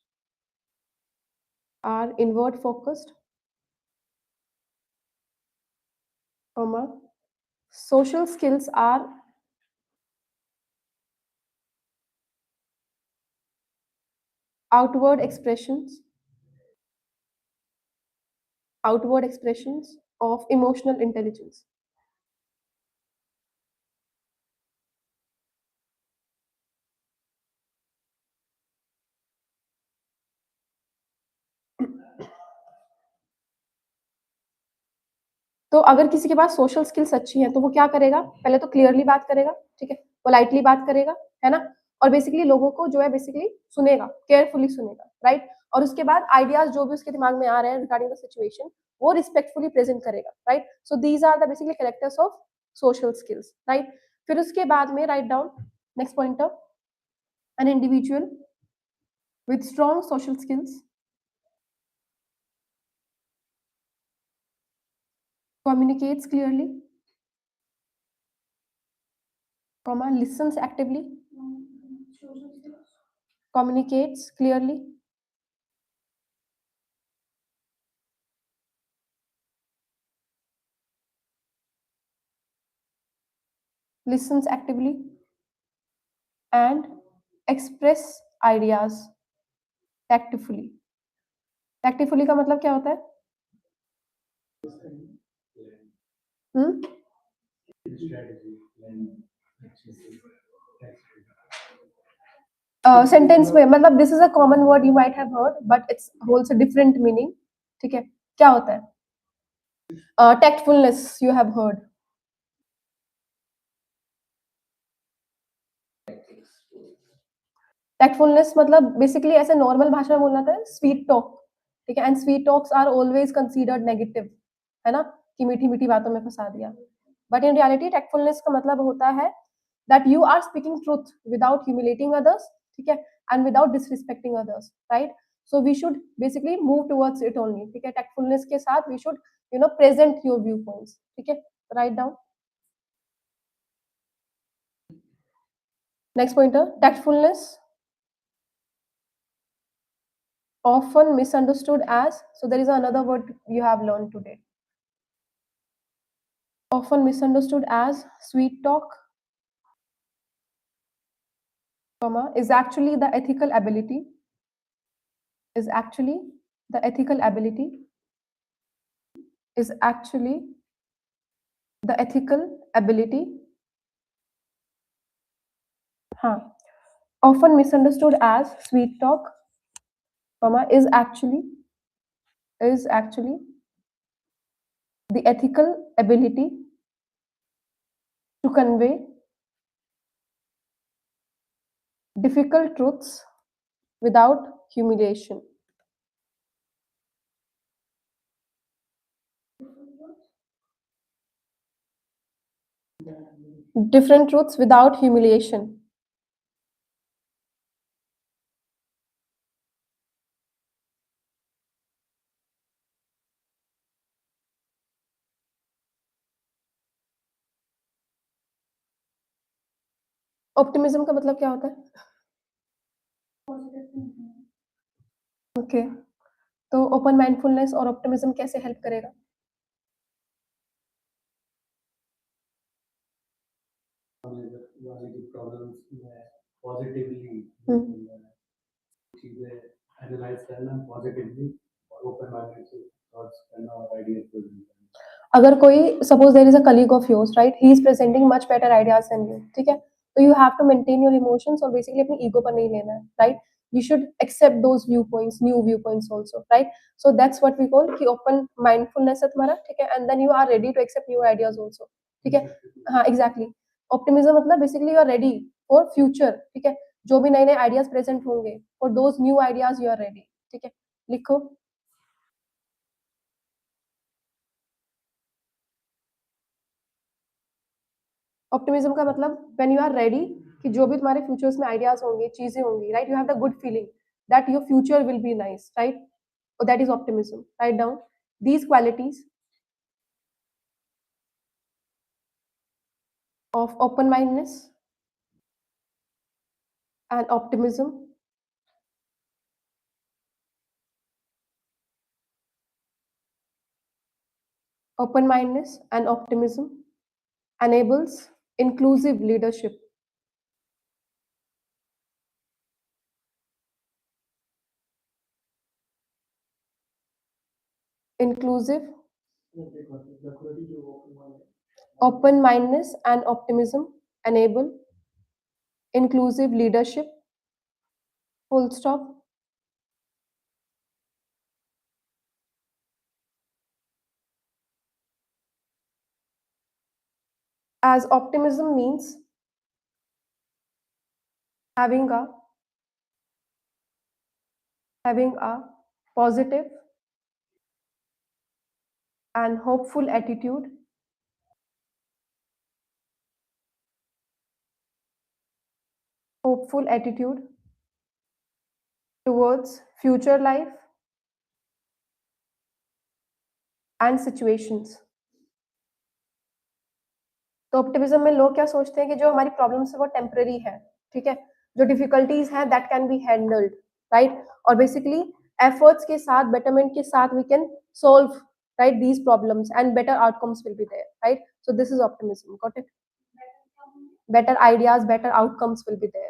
social skills are outward expressions of emotional intelligence. तो अगर किसी के पास social skills अच्छी हैं तो वो क्या करेगा, पहले तो क्लियरली बात करेगा, ठीक है, पोलाइटली बात करेगा, है ना, और बेसिकली लोगों को जो है बेसिकली सुनेगा, केयरफुली सुनेगा, राइट, और उसके बाद आइडियाज जो भी उसके दिमाग में आ रहे हैं रिगार्डिंग द सिचुएशन वो रिस्पेक्टफुली प्रेजेंट करेगा, right. So these are the basically characters of social skills, right. फिर उसके बाद में write down next pointer, an individual with strong social skills communicates clearly, listens actively, communicates clearly, listens actively, and express ideas tactfully. Tactfully का मतलब क्या होता है? Sentence में मतलब this is a common word you might have heard but it's holds a different meaning, ठीक है. क्या होता है? टैक्टफुलनेस यू हैव हर्ड. टैक्टफुलनेस मतलब बेसिकली ऐसे नॉर्मल भाषा में बोलना था स्वीट टॉक, ठीक है, and sweet talks are always considered negative, है ना, कि मीठी मीठी बातों में फंसा दिया. बट इन रियलिटी टैक्टफुलनेस का मतलब होता है that you are speaking truth without humiliating others, ठीक है, and without disrespecting others, right. So we should basically move towards it only, ठीक है. टैक्टफुलनेस के साथ we should present your view points, ठीक है. Write down next pointer, tactfulness often misunderstood as, so there is another word you have learned today, often misunderstood as sweet talk, is actually the ethical ability, is actually the ethical ability, is actually the ethical ability, often misunderstood as sweet talk, is actually the ethical ability to convey difficult truths without humiliation. Different truths without humiliation. Optimism का मतलब क्या होता है? Okay, तो open mindfulness और optimism कैसे help करेगा? चीजें एनालाइज करना पॉजिटिवली और ओपन माइंडेड से थॉट्स करना और आइडियाज प्रेजेंट करना. अगर कोई suppose there is a colleague of yours, right, he is presenting much better ideas than you, ठीक है, तो you have to maintain your emotions और बेसिकली अपनी ईगो पर नहीं लेना है, right. You should accept those view points, new view points also, right. So that's what we call कि ओपन माइंडफुलनेस है तुम्हारा, ठीक है, and then you are ready to accept new ideas also, ठीक है. हाँ एग्जैक्टली, ऑप्टिमिज्म मतलब basically you are ready for future, ठीक है. जो भी नए नए आइडियाज प्रेजेंट होंगे, for those new ideas you are ready. ठीक है, लिखो। ऑप्टिमिज्म का मतलब व्हेन यू आर रेडी, कि जो भी तुम्हारे फ्यूचर्स में आइडियाज होंगे, चीजें होंगी, right, you have the good feeling that your future will be nice, right, that is optimism. Write down these qualities of open-mindedness and optimism enables inclusive leadership. Inclusive, open-mindedness and optimism enable inclusive leadership. Full stop. As optimism means having a positive and hopeful attitude towards future life and situations. तो optimism में लोग क्या सोचते हैं कि जो हमारी problems है वो टेम्पररी है, ठीक है, जो डिफिकल्टीज हैं that can be handled, right, और बेसिकली एफर्ट्स के साथ, बेटरमेंट के साथ we can solve, right, these problems and better outcomes will be there, right, so this is optimism, got it, better ideas, better outcomes will be there.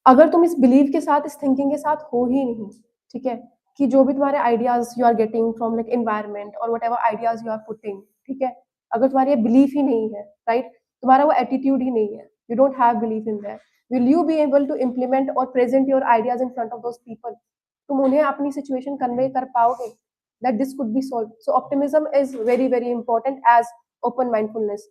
अगर तुम इस believe के साथ, इस थिंकिंग के साथ हो ही नहीं, ठीक है, कि जो भी तुम्हारे ideas you are getting from like environment और whatever ideas you are putting, ठीक है, अगर तुम्हारी ये बिलीफ ही नहीं है, राइट, तुम्हारा वो एटीट्यूड ही नहीं है, you don't have belief in that, will you be able to implement और present your ideas in front of those people? तुम उन्हें अपनी सिचुएशन कन्वे कर पाओगे that this could be solve? So optimism is very very important as open mindfulness.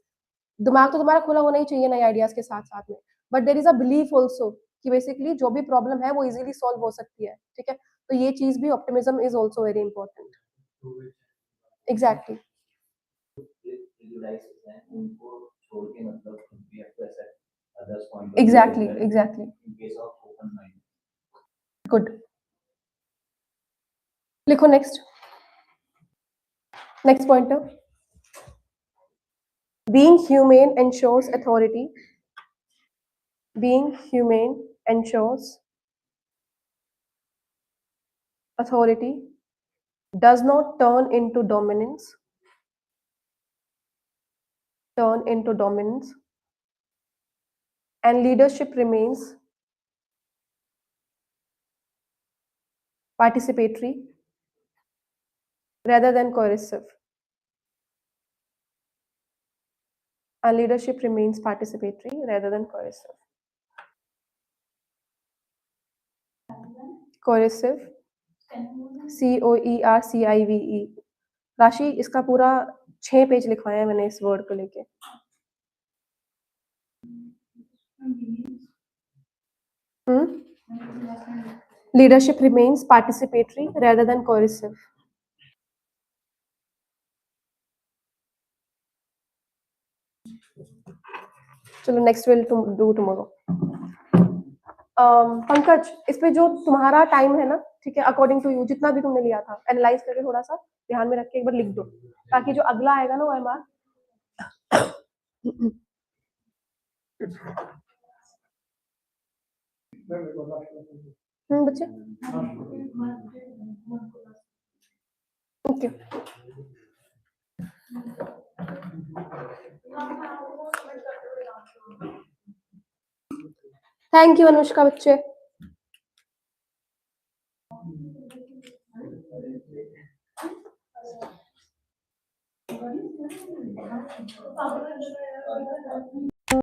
दिमाग तो तुम्हारा खुला होना ही चाहिए नए आइडियाज के साथ साथ में, but there is a belief also कि बेसिकली जो भी प्रॉब्लम है वो इजीली सॉल्व हो सकती है, ठीक है, तो ये चीज भी, optimism is also very important. Exactly, उनको छोड़ के मतलब we have to accept others' point of view exactly, as well exactly, in case of open mind. Good. लिखो next pointer, being humane ensures authority. Being humane ensures authority does not turn into dominance, and leadership remains participatory rather than coercive. And leadership remains participatory rather than coercive. Coercive, COERCIVE. राशि, इसका पूरा 6 page लिखवाया है मैंने इस word को लेके। Leadership remains participatory rather than coercive. चलो next will do tomorrow. Pankaj, इस पे जो तुम्हारा टाइम है ना, ठीक है, अकॉर्डिंग टू यू जितना भी तुमने लिया था, एनालाइज करके थोड़ा सा ध्यान में रख के एक बार लिख दो, ताकि जो अगला आएगा ना वो एमआर बच्चे, ओके, थैंक यू अनुष्का बच्चे।